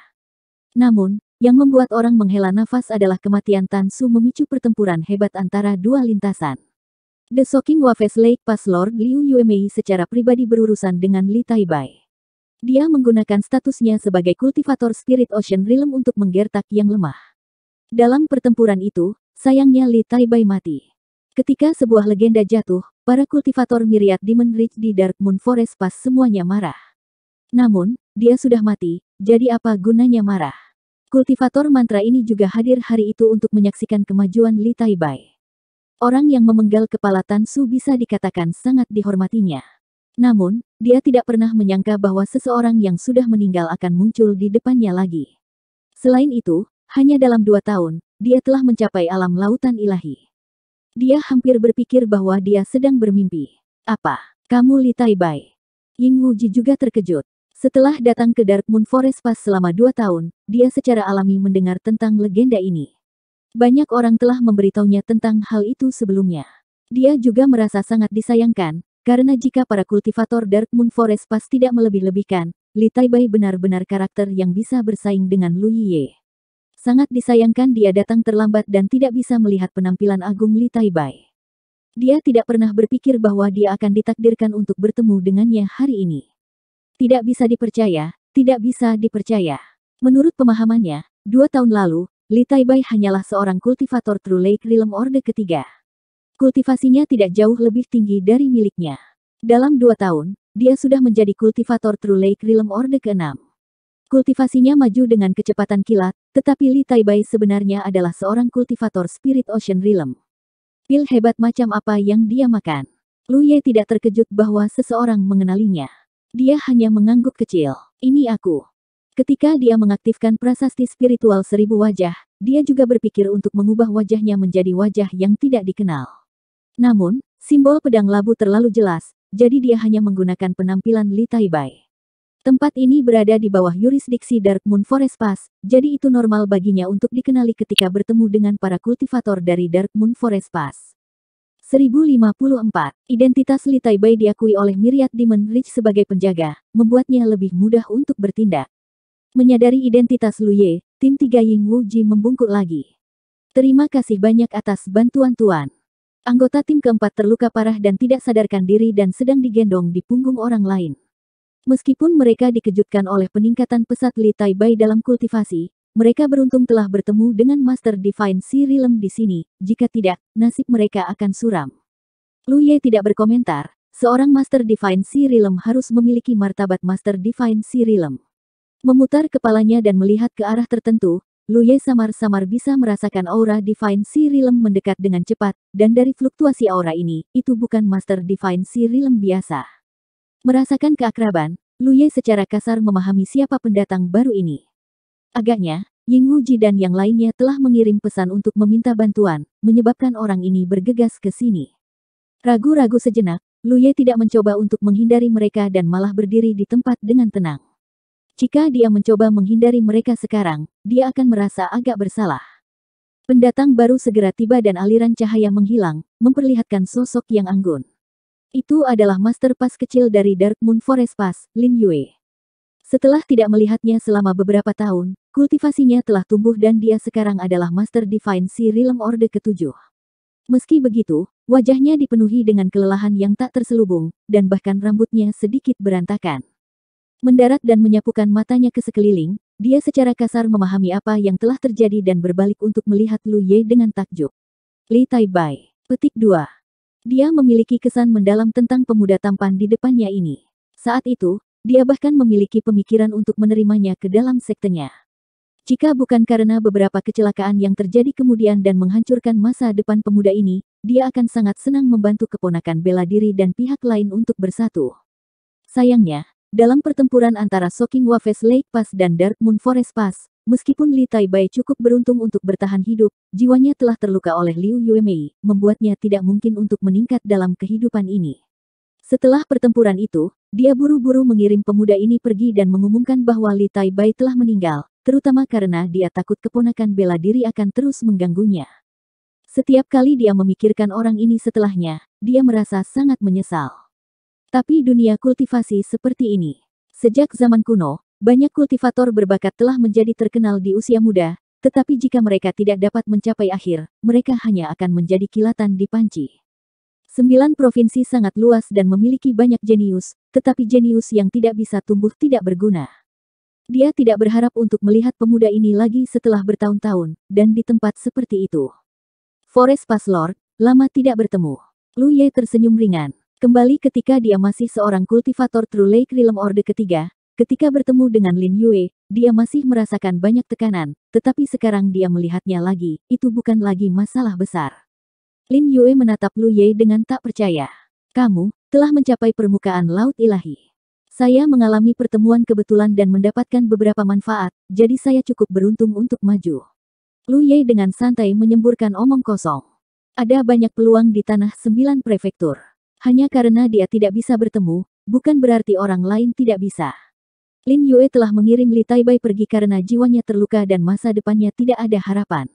Namun, yang membuat orang menghela nafas adalah kematian Tan Su memicu pertempuran hebat antara dua lintasan. The Soaking Waves Lake Pass Lord Liu Yuemei secara pribadi berurusan dengan Li Taibai. Dia menggunakan statusnya sebagai kultivator Spirit Ocean Realm untuk menggertak yang lemah. Dalam pertempuran itu, sayangnya Li Taibai mati. Ketika sebuah legenda jatuh, para kultivator Myriad Demon Reach di Dark Moon Forest Pass semuanya marah. Namun, dia sudah mati, jadi apa gunanya marah? Kultivator mantra ini juga hadir hari itu untuk menyaksikan kemajuan Li Taibai. Orang yang memenggal kepala Tan Su bisa dikatakan sangat dihormatinya. Namun, dia tidak pernah menyangka bahwa seseorang yang sudah meninggal akan muncul di depannya lagi. Selain itu, hanya dalam 2 tahun, dia telah mencapai alam lautan ilahi. Dia hampir berpikir bahwa dia sedang bermimpi. Apa? Kamu Li Taibai? Ying Wuji juga terkejut. Setelah datang ke Dark Moon Forest Pass selama 2 tahun, dia secara alami mendengar tentang legenda ini. Banyak orang telah memberitahunya tentang hal itu sebelumnya. Dia juga merasa sangat disayangkan, karena jika para kultivator Dark Moon Forest Pass tidak melebih-lebihkan, Li Taibai benar-benar karakter yang bisa bersaing dengan Lu Ye. Sangat disayangkan dia datang terlambat dan tidak bisa melihat penampilan agung Li Taibai. Dia tidak pernah berpikir bahwa dia akan ditakdirkan untuk bertemu dengannya hari ini. Tidak bisa dipercaya, tidak bisa dipercaya. Menurut pemahamannya, 2 tahun lalu, Li Taibai hanyalah seorang kultivator True Lake Realm Orde ketiga. Kultivasinya tidak jauh lebih tinggi dari miliknya. Dalam 2 tahun, dia sudah menjadi kultivator True Lake Realm Orde ke-6. Kultivasinya maju dengan kecepatan kilat, tetapi Li Taibai sebenarnya adalah seorang kultivator Spirit Ocean Realm. Pil hebat macam apa yang dia makan? Lu Ye tidak terkejut bahwa seseorang mengenalinya. Dia hanya mengangguk kecil. Ini aku. Ketika dia mengaktifkan prasasti spiritual 1000 wajah, dia juga berpikir untuk mengubah wajahnya menjadi wajah yang tidak dikenal. Namun, simbol pedang labu terlalu jelas, jadi dia hanya menggunakan penampilan Li Taibai. Tempat ini berada di bawah yurisdiksi Dark Moon Forest Pass, jadi itu normal baginya untuk dikenali ketika bertemu dengan para kultivator dari Dark Moon Forest Pass. 1054. Identitas Li Taibai diakui oleh Myriad Demon Reach sebagai penjaga, membuatnya lebih mudah untuk bertindak. Menyadari identitas Lu Ye, tim 3 Ying Wuji membungkuk lagi. Terima kasih banyak atas bantuan Tuan. Anggota tim keempat terluka parah dan tidak sadarkan diri dan sedang digendong di punggung orang lain. Meskipun mereka dikejutkan oleh peningkatan pesat Li Taibai dalam kultivasi, mereka beruntung telah bertemu dengan Master Divine Sea Realm di sini, jika tidak, nasib mereka akan suram. Lu Ye tidak berkomentar, seorang Master Divine Sea Realm harus memiliki martabat Master Divine Sea Realm. Memutar kepalanya dan melihat ke arah tertentu, Lu Ye samar-samar bisa merasakan aura Divine Sea Realm mendekat dengan cepat, dan dari fluktuasi aura ini, itu bukan Master Divine Sea Realm biasa. Merasakan keakraban, Lu Ye secara kasar memahami siapa pendatang baru ini. Agaknya, Ying Wuji dan yang lainnya telah mengirim pesan untuk meminta bantuan, menyebabkan orang ini bergegas ke sini. Ragu-ragu sejenak, Lu Ye tidak mencoba untuk menghindari mereka dan malah berdiri di tempat dengan tenang. Jika dia mencoba menghindari mereka sekarang, dia akan merasa agak bersalah. Pendatang baru segera tiba dan aliran cahaya menghilang, memperlihatkan sosok yang anggun. Itu adalah Master Pass kecil dari Dark Moon Forest Pass, Lin Yue. Setelah tidak melihatnya selama beberapa tahun, kultivasinya telah tumbuh dan dia sekarang adalah Master Divine Sea Realm Orde ke-7. Meski begitu, wajahnya dipenuhi dengan kelelahan yang tak terselubung, dan bahkan rambutnya sedikit berantakan. Mendarat dan menyapukan matanya ke sekeliling, dia secara kasar memahami apa yang telah terjadi dan berbalik untuk melihat Lu Ye dengan takjub. Li Taibai. Petik 2. Dia memiliki kesan mendalam tentang pemuda tampan di depannya ini. Saat itu, dia bahkan memiliki pemikiran untuk menerimanya ke dalam sektenya. Jika bukan karena beberapa kecelakaan yang terjadi kemudian dan menghancurkan masa depan pemuda ini, dia akan sangat senang membantu keponakan bela diri dan pihak lain untuk bersatu. Sayangnya, dalam pertempuran antara Shocking Waves Lake Pass dan Dark Moon Forest Pass, meskipun Li Taibai cukup beruntung untuk bertahan hidup, jiwanya telah terluka oleh Liu Yuemei, membuatnya tidak mungkin untuk meningkat dalam kehidupan ini. Setelah pertempuran itu, dia buru-buru mengirim pemuda ini pergi dan mengumumkan bahwa Li Taibai telah meninggal, terutama karena dia takut keponakan bela diri akan terus mengganggunya. Setiap kali dia memikirkan orang ini setelahnya, dia merasa sangat menyesal. Tapi dunia kultivasi seperti ini. Sejak zaman kuno, banyak kultivator berbakat telah menjadi terkenal di usia muda, tetapi jika mereka tidak dapat mencapai akhir, mereka hanya akan menjadi kilatan di panci. 9 provinsi sangat luas dan memiliki banyak jenius, tetapi jenius yang tidak bisa tumbuh tidak berguna. Dia tidak berharap untuk melihat pemuda ini lagi setelah bertahun-tahun, dan di tempat seperti itu. Forest Pass Lord, lama tidak bertemu. Lu Ye tersenyum ringan. Kembali ketika dia masih seorang kultivator True Lake Realm Orde ketiga, ketika bertemu dengan Lin Yue, dia masih merasakan banyak tekanan, tetapi sekarang dia melihatnya lagi, itu bukan lagi masalah besar. Lin Yue menatap Lu Ye dengan tak percaya. Kamu telah mencapai permukaan laut ilahi. Saya mengalami pertemuan kebetulan dan mendapatkan beberapa manfaat, jadi saya cukup beruntung untuk maju. Lu Ye dengan santai menyemburkan omong kosong. Ada banyak peluang di tanah 9 prefektur. Hanya karena dia tidak bisa bertemu, bukan berarti orang lain tidak bisa. Lin Yue telah mengirim Li Taibai pergi karena jiwanya terluka dan masa depannya tidak ada harapan.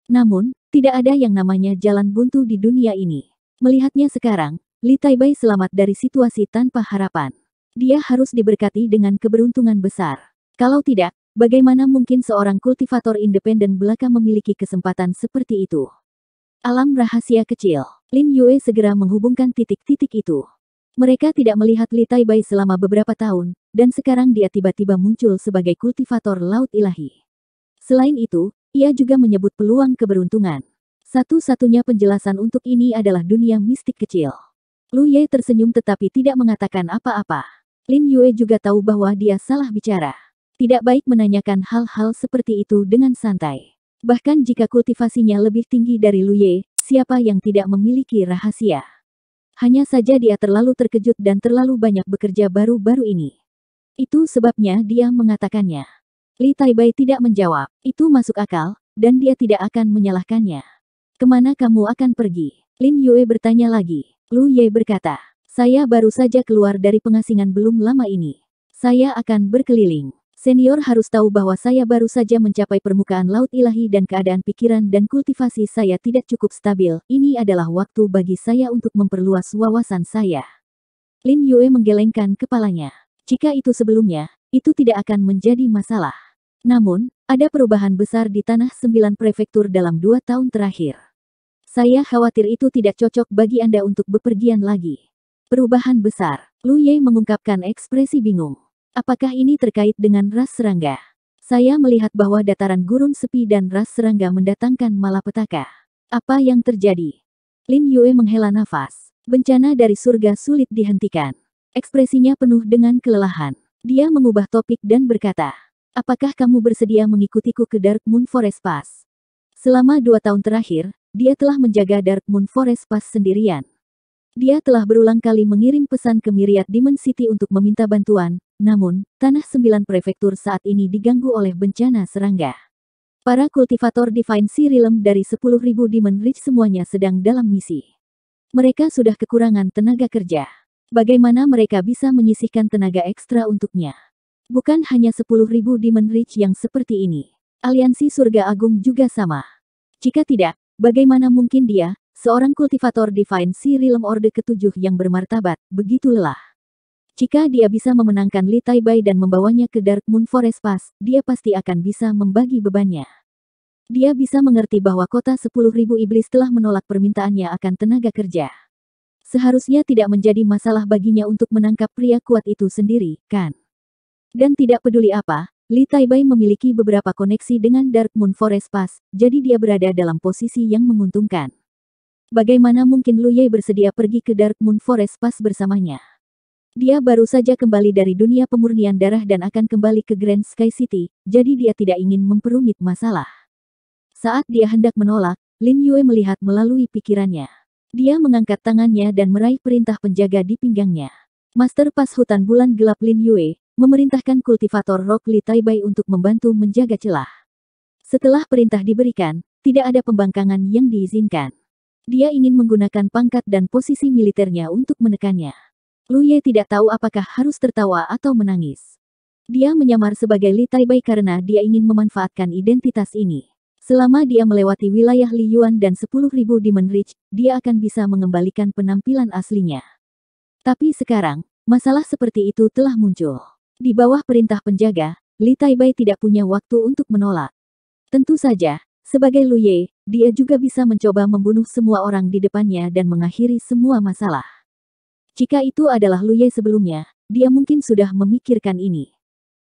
Namun, tidak ada yang namanya jalan buntu di dunia ini. Melihatnya sekarang, Li Taibai selamat dari situasi tanpa harapan. Dia harus diberkati dengan keberuntungan besar. Kalau tidak, bagaimana mungkin seorang kultivator independen belaka memiliki kesempatan seperti itu? Alam rahasia kecil. Lin Yue segera menghubungkan titik-titik itu. Mereka tidak melihat Li Taibai selama beberapa tahun, dan sekarang dia tiba-tiba muncul sebagai kultivator laut ilahi. Selain itu, ia juga menyebut peluang keberuntungan. Satu-satunya penjelasan untuk ini adalah dunia mistik kecil. Lu Ye tersenyum tetapi tidak mengatakan apa-apa. Lin Yue juga tahu bahwa dia salah bicara. Tidak baik menanyakan hal-hal seperti itu dengan santai. Bahkan jika kultivasinya lebih tinggi dari Lu Ye, siapa yang tidak memiliki rahasia? Hanya saja dia terlalu terkejut dan terlalu banyak bekerja baru-baru ini. Itu sebabnya dia mengatakannya. Li Taibai tidak menjawab. Itu masuk akal, dan dia tidak akan menyalahkannya. Kemana kamu akan pergi? Lin Yue bertanya lagi. Lu Ye berkata, saya baru saja keluar dari pengasingan belum lama ini. Saya akan berkeliling. Senior harus tahu bahwa saya baru saja mencapai permukaan laut ilahi dan keadaan pikiran dan kultivasi saya tidak cukup stabil. Ini adalah waktu bagi saya untuk memperluas wawasan saya. Lin Yue menggelengkan kepalanya. Jika itu sebelumnya, itu tidak akan menjadi masalah. Namun, ada perubahan besar di tanah 9 prefektur dalam 2 tahun terakhir. Saya khawatir itu tidak cocok bagi Anda untuk bepergian lagi. Perubahan besar. Lu Ye mengungkapkan ekspresi bingung. Apakah ini terkait dengan ras serangga? Saya melihat bahwa dataran gurun sepi dan ras serangga mendatangkan malapetaka. Apa yang terjadi? Lin Yue menghela nafas. Bencana dari surga sulit dihentikan. Ekspresinya penuh dengan kelelahan. Dia mengubah topik dan berkata, apakah kamu bersedia mengikutiku ke Dark Moon Forest Pass? Selama 2 tahun terakhir, dia telah menjaga Dark Moon Forest Pass sendirian. Dia telah berulang kali mengirim pesan ke Myriad Demon City untuk meminta bantuan, namun, tanah 9 prefektur saat ini diganggu oleh bencana serangga. Para kultivator Divine Sea Realm dari 10.000 Demon Reach semuanya sedang dalam misi. Mereka sudah kekurangan tenaga kerja. Bagaimana mereka bisa menyisihkan tenaga ekstra untuknya? Bukan hanya 10.000 Demon Reach yang seperti ini. Aliansi Surga Agung juga sama. Jika tidak, bagaimana mungkin dia, seorang kultivator Divine Sea Realm Orde ke-7 yang bermartabat, begitu lelah. Jika dia bisa memenangkan Li Taibai dan membawanya ke Dark Moon Forest Pass, dia pasti akan bisa membagi bebannya. Dia bisa mengerti bahwa kota 10.000 iblis telah menolak permintaannya akan tenaga kerja. Seharusnya tidak menjadi masalah baginya untuk menangkap pria kuat itu sendiri, kan? Dan tidak peduli apa, Li Taibai memiliki beberapa koneksi dengan Dark Moon Forest Pass, jadi dia berada dalam posisi yang menguntungkan. Bagaimana mungkin Lu Ye bersedia pergi ke Dark Moon Forest Pass bersamanya? Dia baru saja kembali dari dunia pemurnian darah dan akan kembali ke Grand Sky City, jadi dia tidak ingin memperumit masalah. Saat dia hendak menolak, Lin Yue melihat melalui pikirannya. Dia mengangkat tangannya dan meraih perintah penjaga di pinggangnya. Master Pas Hutan Bulan Gelap Lin Yue memerintahkan kultivator Rock Li Taibai untuk membantu menjaga celah. Setelah perintah diberikan, tidak ada pembangkangan yang diizinkan. Dia ingin menggunakan pangkat dan posisi militernya untuk menekannya. Lu Ye tidak tahu apakah harus tertawa atau menangis. Dia menyamar sebagai Li Taibai karena dia ingin memanfaatkan identitas ini. Selama dia melewati wilayah Li Yuan dan 10.000 Demon Reach, dia akan bisa mengembalikan penampilan aslinya. Tapi sekarang, masalah seperti itu telah muncul. Di bawah perintah penjaga, Li Taibai tidak punya waktu untuk menolak. Tentu saja, sebagai Lu Ye, dia juga bisa mencoba membunuh semua orang di depannya dan mengakhiri semua masalah. Jika itu adalah Lu Ye sebelumnya, dia mungkin sudah memikirkan ini.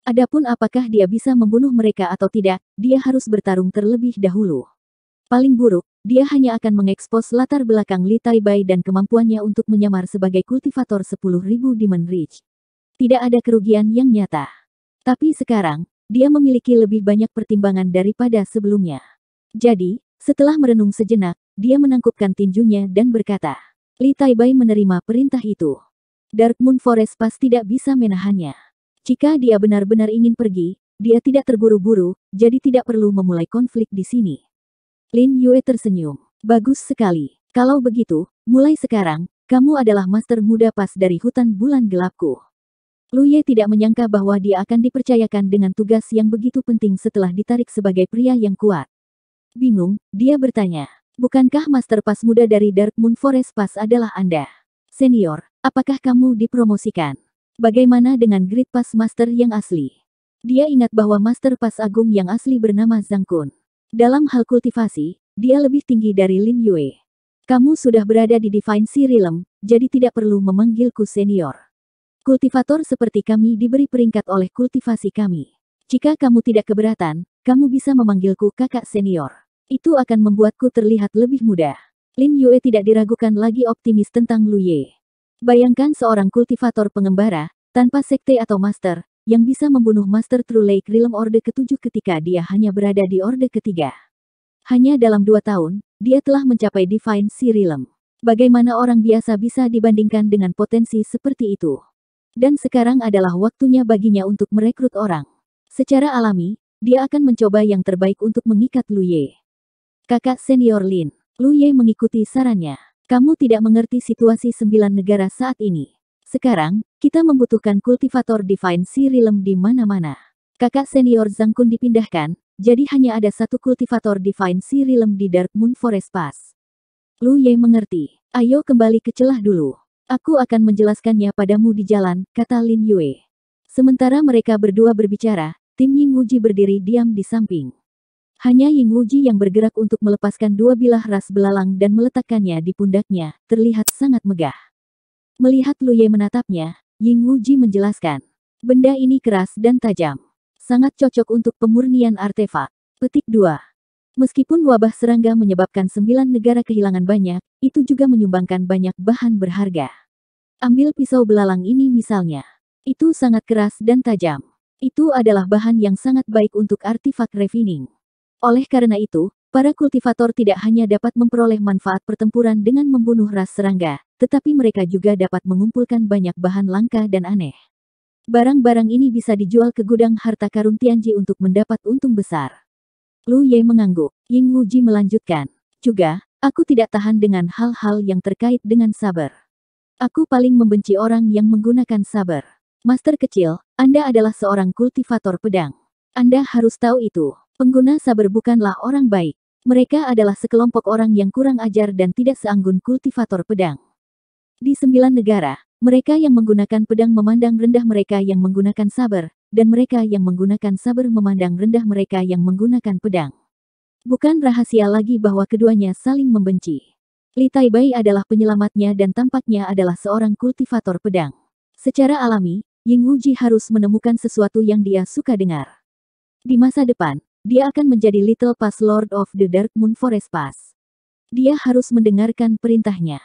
Adapun apakah dia bisa membunuh mereka atau tidak, dia harus bertarung terlebih dahulu. Paling buruk, dia hanya akan mengekspos latar belakang Li Taibai dan kemampuannya untuk menyamar sebagai kultivator 10.000 Demon Reach. Tidak ada kerugian yang nyata. Tapi sekarang, dia memiliki lebih banyak pertimbangan daripada sebelumnya. Jadi, setelah merenung sejenak, dia menangkupkan tinjunya dan berkata, Li Taibai menerima perintah itu. Dark Moon Forest Pass tidak bisa menahannya. Jika dia benar-benar ingin pergi, dia tidak terburu-buru, jadi tidak perlu memulai konflik di sini. Lin Yue tersenyum. Bagus sekali. Kalau begitu, mulai sekarang, kamu adalah master muda pas dari hutan bulan gelapku. Lu Ye tidak menyangka bahwa dia akan dipercayakan dengan tugas yang begitu penting setelah ditarik sebagai pria yang kuat. Bingung, dia bertanya. Bukankah Master Pas muda dari Dark Moon Forest Pass adalah Anda? Senior, apakah kamu dipromosikan? Bagaimana dengan Great Pass Master yang asli? Dia ingat bahwa Master Pas Agung yang asli bernama Zhang Kun. Dalam hal kultivasi, dia lebih tinggi dari Lin Yue. Kamu sudah berada di Divine Sea Realm, jadi tidak perlu memanggilku senior. Kultivator seperti kami diberi peringkat oleh kultivasi kami. Jika kamu tidak keberatan, kamu bisa memanggilku kakak senior. Itu akan membuatku terlihat lebih muda. Lin Yue tidak diragukan lagi optimis tentang Lu Ye. Bayangkan seorang kultivator pengembara, tanpa sekte atau master, yang bisa membunuh Master True Lake Realm Orde ke-7 ketika dia hanya berada di Orde ke-3. Hanya dalam 2 tahun, dia telah mencapai Divine Sea Realm. Bagaimana orang biasa bisa dibandingkan dengan potensi seperti itu? Dan sekarang adalah waktunya baginya untuk merekrut orang. Secara alami, dia akan mencoba yang terbaik untuk mengikat Lu Ye. Kakak senior Lin, Lu Ye mengikuti sarannya. Kamu tidak mengerti situasi 9 negara saat ini. Sekarang, kita membutuhkan kultivator Divine Sea Realm di mana-mana. Kakak senior Zhang Kun dipindahkan, jadi hanya ada satu kultivator Divine Sea Realm di Dark Moon Forest Pass. Lu Ye mengerti. Ayo kembali ke celah dulu. Aku akan menjelaskannya padamu di jalan, kata Lin Yue. Sementara mereka berdua berbicara, tim Ying Wuji berdiri diam di samping. Hanya Ying Wuji yang bergerak untuk melepaskan 2 bilah ras belalang dan meletakkannya di pundaknya, terlihat sangat megah. Melihat Lu Ye menatapnya, Ying Wuji menjelaskan. Benda ini keras dan tajam. Sangat cocok untuk pemurnian artefak. Petik 2. Meskipun wabah serangga menyebabkan 9 negara kehilangan banyak, itu juga menyumbangkan banyak bahan berharga. Ambil pisau belalang ini misalnya. Itu sangat keras dan tajam. Itu adalah bahan yang sangat baik untuk artefak refining. Oleh karena itu, para kultivator tidak hanya dapat memperoleh manfaat pertempuran dengan membunuh ras serangga, tetapi mereka juga dapat mengumpulkan banyak bahan langka dan aneh. Barang-barang ini bisa dijual ke gudang harta karun Tianji untuk mendapat untung besar. Lu Ye mengangguk. Ying Wuji melanjutkan. Juga, aku tidak tahan dengan hal-hal yang terkait dengan saber. Aku paling membenci orang yang menggunakan saber. Master kecil, Anda adalah seorang kultivator pedang. Anda harus tahu itu. Pengguna saber bukanlah orang baik. Mereka adalah sekelompok orang yang kurang ajar dan tidak seanggun kultivator pedang. Di 9 negara, mereka yang menggunakan pedang memandang rendah mereka yang menggunakan saber, dan mereka yang menggunakan saber memandang rendah mereka yang menggunakan pedang. Bukan rahasia lagi bahwa keduanya saling membenci. Li Taibai adalah penyelamatnya dan tampaknya adalah seorang kultivator pedang. Secara alami, Ying Wuji harus menemukan sesuatu yang dia suka dengar. Di masa depan, dia akan menjadi Little Pass Lord of the Dark Moon Forest Pass. Dia harus mendengarkan perintahnya.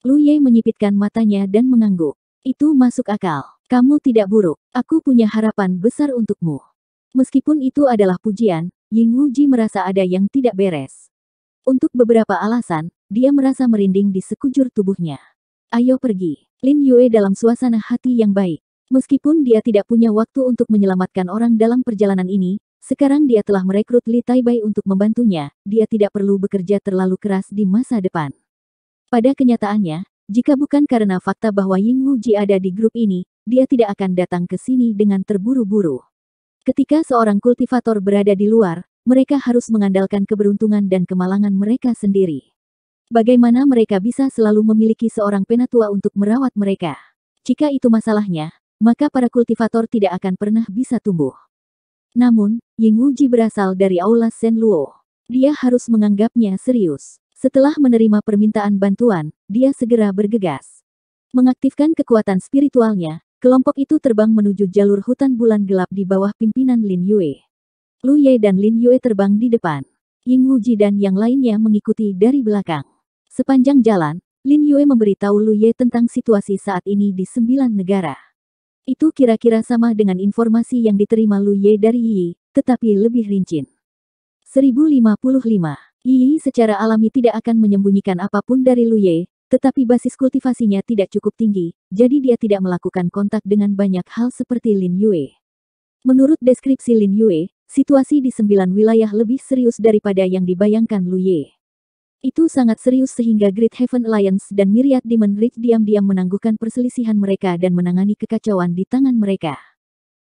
Lu Ye menyipitkan matanya dan mengangguk. Itu masuk akal. Kamu tidak buruk. Aku punya harapan besar untukmu. Meskipun itu adalah pujian, Ying Wuji merasa ada yang tidak beres. Untuk beberapa alasan, dia merasa merinding di sekujur tubuhnya. Ayo pergi. Lin Yue dalam suasana hati yang baik. Meskipun dia tidak punya waktu untuk menyelamatkan orang dalam perjalanan ini, sekarang dia telah merekrut Li Taibai untuk membantunya, dia tidak perlu bekerja terlalu keras di masa depan. Pada kenyataannya, jika bukan karena fakta bahwa Ying Wuji ada di grup ini, dia tidak akan datang ke sini dengan terburu-buru. Ketika seorang kultivator berada di luar, mereka harus mengandalkan keberuntungan dan kemalangan mereka sendiri. Bagaimana mereka bisa selalu memiliki seorang penatua untuk merawat mereka? Jika itu masalahnya, maka para kultivator tidak akan pernah bisa tumbuh. Namun, Ying Wuji berasal dari Aula Shen Luo. Dia harus menganggapnya serius. Setelah menerima permintaan bantuan, dia segera bergegas. Mengaktifkan kekuatan spiritualnya, kelompok itu terbang menuju jalur hutan bulan gelap di bawah pimpinan Lin Yue. Lu Ye dan Lin Yue terbang di depan. Ying Wuji dan yang lainnya mengikuti dari belakang. Sepanjang jalan, Lin Yue memberitahu Lu Ye tentang situasi saat ini di 9 negara. Itu kira-kira sama dengan informasi yang diterima Lu Ye dari Yi, tetapi lebih rinci. 1055. Yi secara alami tidak akan menyembunyikan apapun dari Lu Ye, tetapi basis kultivasinya tidak cukup tinggi, jadi dia tidak melakukan kontak dengan banyak hal seperti Lin Yue. Menurut deskripsi Lin Yue, situasi di 9 wilayah lebih serius daripada yang dibayangkan Lu Ye. Itu sangat serius sehingga Great Heaven Alliance dan Myriad Demon Ridge diam-diam menangguhkan perselisihan mereka dan menangani kekacauan di tangan mereka.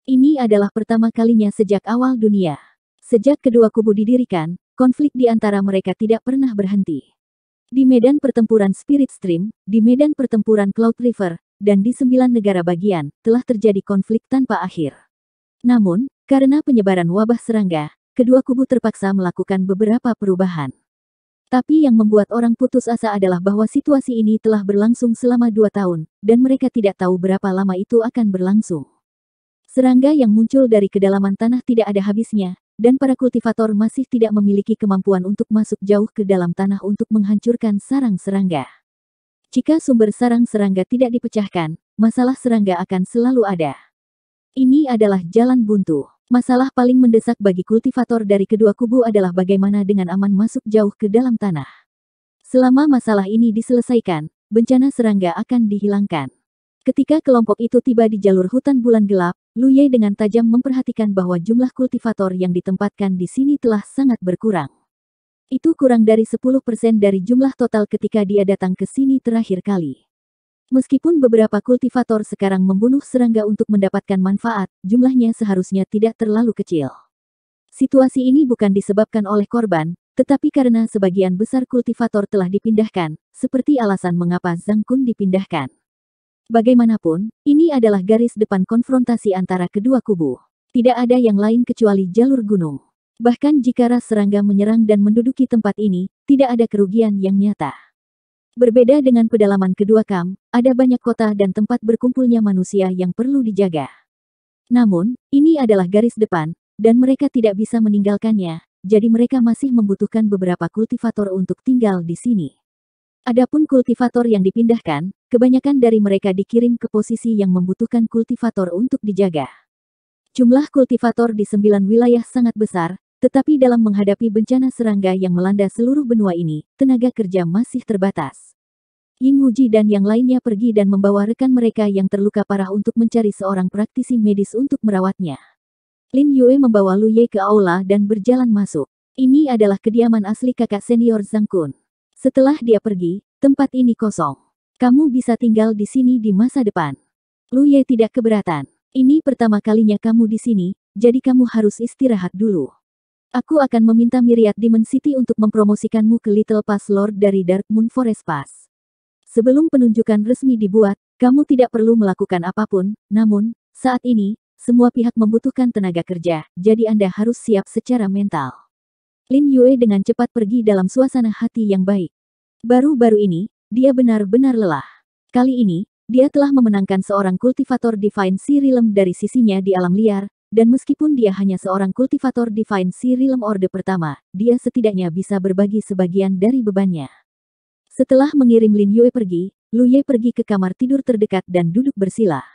Ini adalah pertama kalinya sejak awal dunia. Sejak kedua kubu didirikan, konflik di antara mereka tidak pernah berhenti. Di medan pertempuran Spirit Stream, di medan pertempuran Cloud River, dan di 9 negara bagian, telah terjadi konflik tanpa akhir. Namun, karena penyebaran wabah serangga, kedua kubu terpaksa melakukan beberapa perubahan. Tapi yang membuat orang putus asa adalah bahwa situasi ini telah berlangsung selama 2 tahun, dan mereka tidak tahu berapa lama itu akan berlangsung. Serangga yang muncul dari kedalaman tanah tidak ada habisnya, dan para kultivator masih tidak memiliki kemampuan untuk masuk jauh ke dalam tanah untuk menghancurkan sarang serangga. Jika sumber sarang serangga tidak dipecahkan, masalah serangga akan selalu ada. Ini adalah jalan buntu. Masalah paling mendesak bagi kultivator dari kedua kubu adalah bagaimana dengan aman masuk jauh ke dalam tanah. Selama masalah ini diselesaikan, bencana serangga akan dihilangkan. Ketika kelompok itu tiba di jalur hutan bulan gelap, Lu Ye dengan tajam memperhatikan bahwa jumlah kultivator yang ditempatkan di sini telah sangat berkurang. Itu kurang dari 10% dari jumlah total ketika dia datang ke sini terakhir kali. Meskipun beberapa kultivator sekarang membunuh serangga untuk mendapatkan manfaat, jumlahnya seharusnya tidak terlalu kecil. Situasi ini bukan disebabkan oleh korban, tetapi karena sebagian besar kultivator telah dipindahkan, seperti alasan mengapa Zhang Kun dipindahkan. Bagaimanapun, ini adalah garis depan konfrontasi antara kedua kubu. Tidak ada yang lain kecuali jalur gunung. Bahkan jika ras serangga menyerang dan menduduki tempat ini, tidak ada kerugian yang nyata. Berbeda dengan pedalaman kedua kamp, ada banyak kota dan tempat berkumpulnya manusia yang perlu dijaga. Namun, ini adalah garis depan, dan mereka tidak bisa meninggalkannya, jadi mereka masih membutuhkan beberapa kultivator untuk tinggal di sini. Adapun kultivator yang dipindahkan, kebanyakan dari mereka dikirim ke posisi yang membutuhkan kultivator untuk dijaga. Jumlah kultivator di 9 wilayah sangat besar, tetapi dalam menghadapi bencana serangga yang melanda seluruh benua ini, tenaga kerja masih terbatas. Ying Wuji dan yang lainnya pergi dan membawa rekan mereka yang terluka parah untuk mencari seorang praktisi medis untuk merawatnya. Lin Yue membawa Lu Ye ke aula dan berjalan masuk. Ini adalah kediaman asli kakak senior Zhang Kun. Setelah dia pergi, tempat ini kosong. Kamu bisa tinggal di sini di masa depan. Lu Ye tidak keberatan. Ini pertama kalinya kamu di sini, jadi kamu harus istirahat dulu. Aku akan meminta Myriad Demon City untuk mempromosikanmu ke Little Pass Lord dari Dark Moon Forest Pass. Sebelum penunjukan resmi dibuat, kamu tidak perlu melakukan apapun, namun, saat ini, semua pihak membutuhkan tenaga kerja, jadi Anda harus siap secara mental. Lin Yue dengan cepat pergi dalam suasana hati yang baik. Baru-baru ini, dia benar-benar lelah. Kali ini, dia telah memenangkan seorang kultivator Divine Sea Realm dari sisinya di alam liar, dan meskipun dia hanya seorang kultivator Divine Sea Realm Orde pertama, dia setidaknya bisa berbagi sebagian dari bebannya. Setelah mengirim Lin Yue pergi, Lu Ye pergi ke kamar tidur terdekat dan duduk bersila.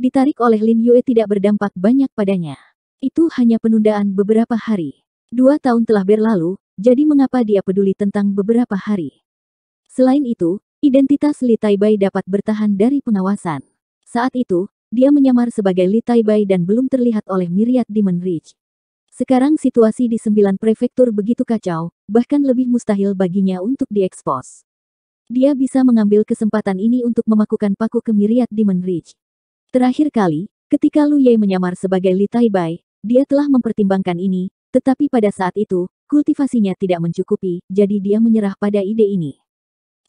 Ditarik oleh Lin Yue tidak berdampak banyak padanya. Itu hanya penundaan beberapa hari. 2 tahun telah berlalu, jadi mengapa dia peduli tentang beberapa hari? Selain itu, identitas Li Taibai dapat bertahan dari pengawasan. Saat itu, dia menyamar sebagai Li Taibai dan belum terlihat oleh Myriad Demon Ridge. Sekarang situasi di 9 prefektur begitu kacau, bahkan lebih mustahil baginya untuk diekspos. Dia bisa mengambil kesempatan ini untuk memakukan paku ke Myriad Demon Ridge. Terakhir kali, ketika Lu Ye menyamar sebagai Li Taibai, dia telah mempertimbangkan ini, tetapi pada saat itu, kultivasinya tidak mencukupi, jadi dia menyerah pada ide ini.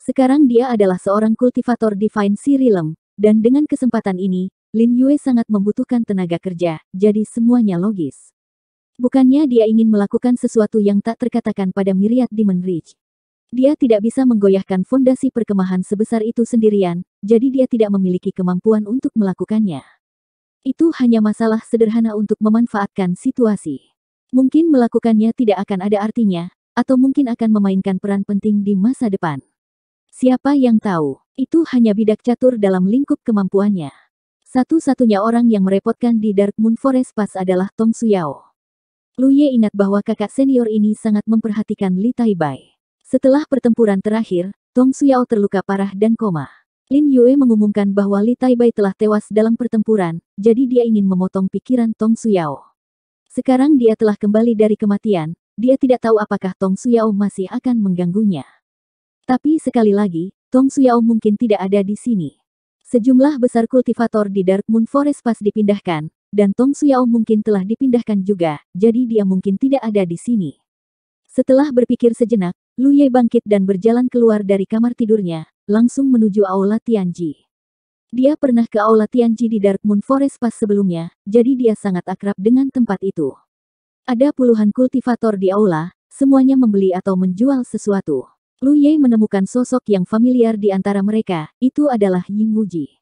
Sekarang dia adalah seorang kultivator Divine Sea Realm, dan dengan kesempatan ini, Lin Yue sangat membutuhkan tenaga kerja, jadi semuanya logis. Bukannya dia ingin melakukan sesuatu yang tak terkatakan pada Myriad Demon Ridge. Dia tidak bisa menggoyahkan fondasi perkemahan sebesar itu sendirian, jadi dia tidak memiliki kemampuan untuk melakukannya. Itu hanya masalah sederhana untuk memanfaatkan situasi. Mungkin melakukannya tidak akan ada artinya, atau mungkin akan memainkan peran penting di masa depan. Siapa yang tahu, itu hanya bidak catur dalam lingkup kemampuannya. Satu-satunya orang yang merepotkan di Dark Moon Forest Pass adalah Tong Suyao. Lu Ye ingat bahwa kakak senior ini sangat memperhatikan Li Taibai. Setelah pertempuran terakhir, Tong Suyao terluka parah dan koma. Lin Yue mengumumkan bahwa Li Taibai telah tewas dalam pertempuran, jadi dia ingin memotong pikiran Tong Suyao. Sekarang dia telah kembali dari kematian, dia tidak tahu apakah Tong Suyao masih akan mengganggunya. Tapi sekali lagi, Tong Suyao mungkin tidak ada di sini. Sejumlah besar kultivator di Dark Moon Forest Pass dipindahkan, dan Tong Suyao mungkin telah dipindahkan juga, jadi dia mungkin tidak ada di sini. Setelah berpikir sejenak, Lu Ye bangkit dan berjalan keluar dari kamar tidurnya, langsung menuju Aula Tianji. Dia pernah ke Aula Tianji di Dark Moon Forest Pass sebelumnya, jadi dia sangat akrab dengan tempat itu. Ada puluhan kultivator di aula, semuanya membeli atau menjual sesuatu. Lu Ye menemukan sosok yang familiar di antara mereka, itu adalah Ying Wuji.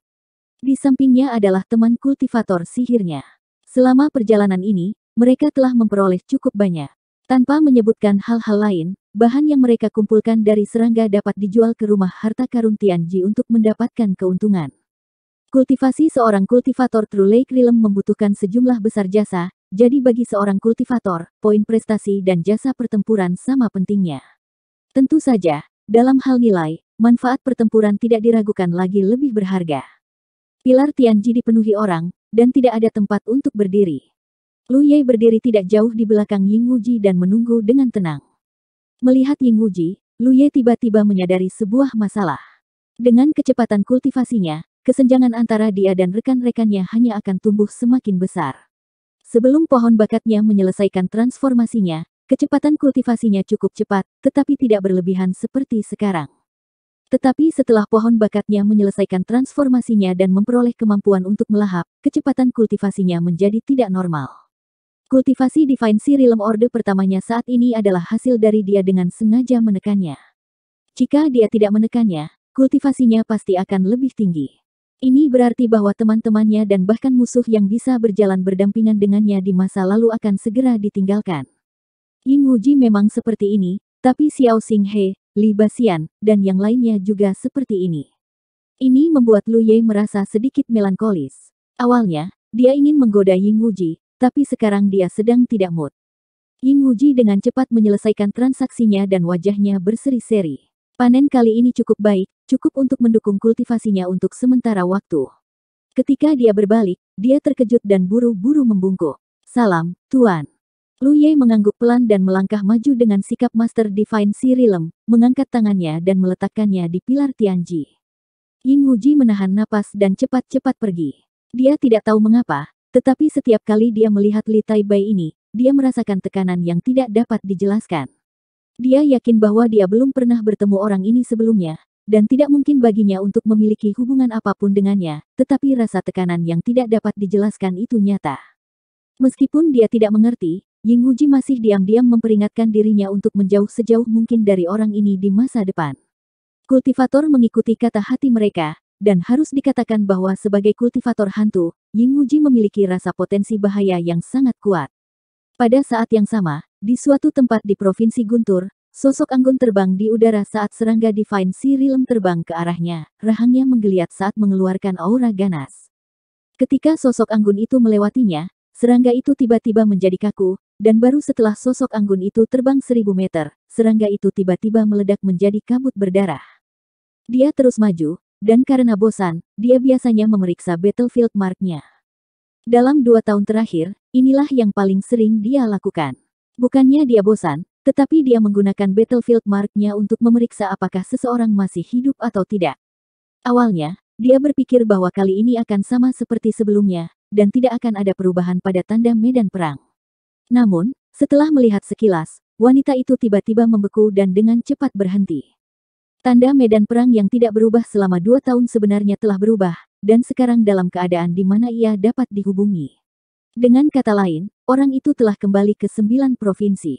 Di sampingnya adalah teman kultivator sihirnya. Selama perjalanan ini, mereka telah memperoleh cukup banyak. Tanpa menyebutkan hal-hal lain, bahan yang mereka kumpulkan dari serangga dapat dijual ke rumah harta karun Tianji untuk mendapatkan keuntungan. Kultivasi seorang kultivator True Lake Realm membutuhkan sejumlah besar jasa, jadi bagi seorang kultivator, poin prestasi dan jasa pertempuran sama pentingnya. Tentu saja, dalam hal nilai, manfaat pertempuran tidak diragukan lagi lebih berharga. Pilar Tianji dipenuhi orang, dan tidak ada tempat untuk berdiri. Lu Ye berdiri tidak jauh di belakang Ying Wuji dan menunggu dengan tenang. Melihat Ying Wuji, Lu Ye tiba-tiba menyadari sebuah masalah. Dengan kecepatan kultivasinya, kesenjangan antara dia dan rekan-rekannya hanya akan tumbuh semakin besar. Sebelum pohon bakatnya menyelesaikan transformasinya, kecepatan kultivasinya cukup cepat, tetapi tidak berlebihan seperti sekarang. Tetapi setelah pohon bakatnya menyelesaikan transformasinya dan memperoleh kemampuan untuk melahap, kecepatan kultivasinya menjadi tidak normal. Kultivasi Divine Sea Realm Orde pertamanya saat ini adalah hasil dari dia dengan sengaja menekannya. Jika dia tidak menekannya, kultivasinya pasti akan lebih tinggi. Ini berarti bahwa teman-temannya dan bahkan musuh yang bisa berjalan berdampingan dengannya di masa lalu akan segera ditinggalkan. Ying Wuji memang seperti ini, tapi Xiao Xinghe, Li Baxian, dan yang lainnya juga seperti ini. Ini membuat Lu Ye merasa sedikit melankolis. Awalnya, dia ingin menggoda Ying Wuji, tapi sekarang dia sedang tidak mood. Ying Wuji dengan cepat menyelesaikan transaksinya dan wajahnya berseri-seri. Panen kali ini cukup baik, cukup untuk mendukung kultivasinya untuk sementara waktu. Ketika dia berbalik, dia terkejut dan buru-buru membungkuk. "Salam, Tuan." Lu Ye mengangguk pelan dan melangkah maju dengan sikap Master Divine Sea Realm, mengangkat tangannya dan meletakkannya di pilar Tianji. Ying Wuji menahan napas dan cepat-cepat pergi. Dia tidak tahu mengapa, tetapi setiap kali dia melihat Li Taibai ini, dia merasakan tekanan yang tidak dapat dijelaskan. Dia yakin bahwa dia belum pernah bertemu orang ini sebelumnya, dan tidak mungkin baginya untuk memiliki hubungan apapun dengannya, tetapi rasa tekanan yang tidak dapat dijelaskan itu nyata. Meskipun dia tidak mengerti, Ying Wuji masih diam-diam memperingatkan dirinya untuk menjauh sejauh mungkin dari orang ini di masa depan. Kultivator mengikuti kata hati mereka, dan harus dikatakan bahwa sebagai kultivator hantu, Ying Wuji memiliki rasa potensi bahaya yang sangat kuat. Pada saat yang sama, di suatu tempat di Provinsi Guntur, sosok anggun terbang di udara saat serangga Divine Sea Realm terbang ke arahnya, rahangnya menggeliat saat mengeluarkan aura ganas. Ketika sosok anggun itu melewatinya, serangga itu tiba-tiba menjadi kaku, dan baru setelah sosok anggun itu terbang 1000 meter, serangga itu tiba-tiba meledak menjadi kabut berdarah. Dia terus maju, dan karena bosan, dia biasanya memeriksa battlefield mark-nya. Dalam 2 tahun terakhir, inilah yang paling sering dia lakukan. Bukannya dia bosan, tetapi dia menggunakan battlefield mark-nya untuk memeriksa apakah seseorang masih hidup atau tidak. Awalnya, dia berpikir bahwa kali ini akan sama seperti sebelumnya, dan tidak akan ada perubahan pada tanda medan perang. Namun, setelah melihat sekilas, wanita itu tiba-tiba membeku dan dengan cepat berhenti. Tanda medan perang yang tidak berubah selama 2 tahun sebenarnya telah berubah, dan sekarang dalam keadaan di mana ia dapat dihubungi. Dengan kata lain, orang itu telah kembali ke 9 provinsi.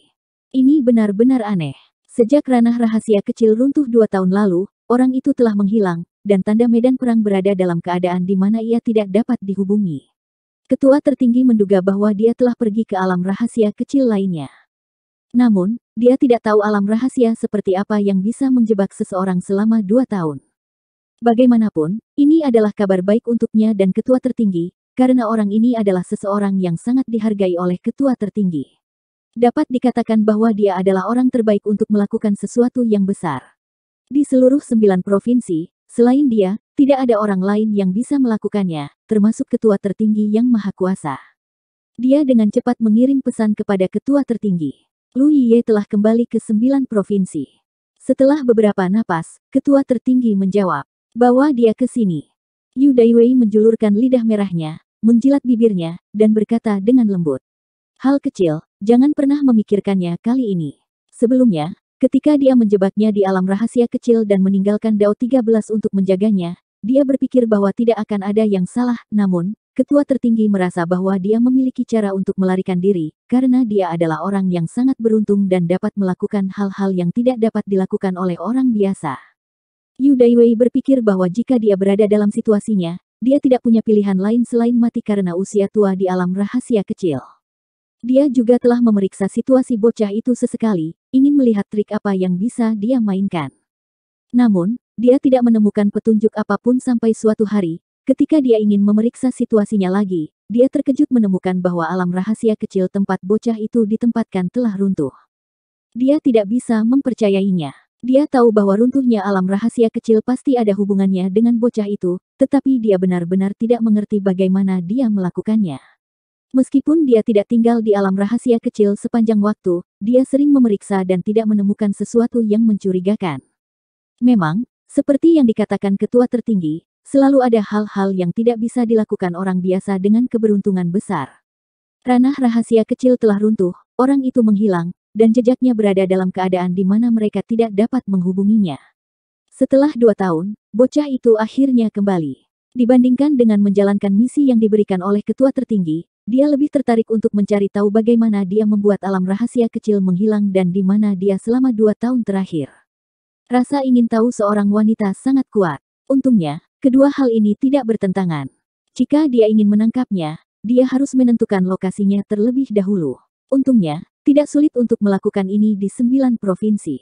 Ini benar-benar aneh. Sejak ranah rahasia kecil runtuh 2 tahun lalu, orang itu telah menghilang, dan tanda medan perang berada dalam keadaan di mana ia tidak dapat dihubungi. Ketua tertinggi menduga bahwa dia telah pergi ke alam rahasia kecil lainnya. Namun, dia tidak tahu alam rahasia seperti apa yang bisa menjebak seseorang selama 2 tahun. Bagaimanapun, ini adalah kabar baik untuknya dan ketua tertinggi, karena orang ini adalah seseorang yang sangat dihargai oleh ketua tertinggi. Dapat dikatakan bahwa dia adalah orang terbaik untuk melakukan sesuatu yang besar. Di seluruh 9 provinsi, selain dia, tidak ada orang lain yang bisa melakukannya, termasuk ketua tertinggi yang maha kuasa. Dia dengan cepat mengirim pesan kepada ketua tertinggi. Lu Yiye telah kembali ke 9 provinsi. Setelah beberapa napas, ketua tertinggi menjawab bahwa dia ke sini. Yu Daiwei menjulurkan lidah merahnya, menjilat bibirnya, dan berkata dengan lembut. Hal kecil, jangan pernah memikirkannya kali ini. Sebelumnya, ketika dia menjebaknya di alam rahasia kecil dan meninggalkan Dao 13 untuk menjaganya, dia berpikir bahwa tidak akan ada yang salah, namun, ketua tertinggi merasa bahwa dia memiliki cara untuk melarikan diri, karena dia adalah orang yang sangat beruntung dan dapat melakukan hal-hal yang tidak dapat dilakukan oleh orang biasa. Yu Daiwei berpikir bahwa jika dia berada dalam situasinya, dia tidak punya pilihan lain selain mati karena usia tua di alam rahasia kecil. Dia juga telah memeriksa situasi bocah itu sesekali, ingin melihat trik apa yang bisa dia mainkan. Namun, dia tidak menemukan petunjuk apapun sampai suatu hari, ketika dia ingin memeriksa situasinya lagi, dia terkejut menemukan bahwa alam rahasia kecil tempat bocah itu ditempatkan telah runtuh. Dia tidak bisa mempercayainya. Dia tahu bahwa runtuhnya alam rahasia kecil pasti ada hubungannya dengan bocah itu, tetapi dia benar-benar tidak mengerti bagaimana dia melakukannya. Meskipun dia tidak tinggal di alam rahasia kecil sepanjang waktu, dia sering memeriksa dan tidak menemukan sesuatu yang mencurigakan. Memang, seperti yang dikatakan ketua tertinggi, selalu ada hal-hal yang tidak bisa dilakukan orang biasa dengan keberuntungan besar. Ranah rahasia kecil telah runtuh, orang itu menghilang, dan jejaknya berada dalam keadaan di mana mereka tidak dapat menghubunginya. Setelah 2 tahun, bocah itu akhirnya kembali. Dibandingkan dengan menjalankan misi yang diberikan oleh ketua tertinggi, dia lebih tertarik untuk mencari tahu bagaimana dia membuat alam rahasia kecil menghilang dan di mana dia selama 2 tahun terakhir. Rasa ingin tahu seorang wanita sangat kuat. Untungnya, kedua hal ini tidak bertentangan. Jika dia ingin menangkapnya, dia harus menentukan lokasinya terlebih dahulu. Untungnya, tidak sulit untuk melakukan ini di 9 provinsi.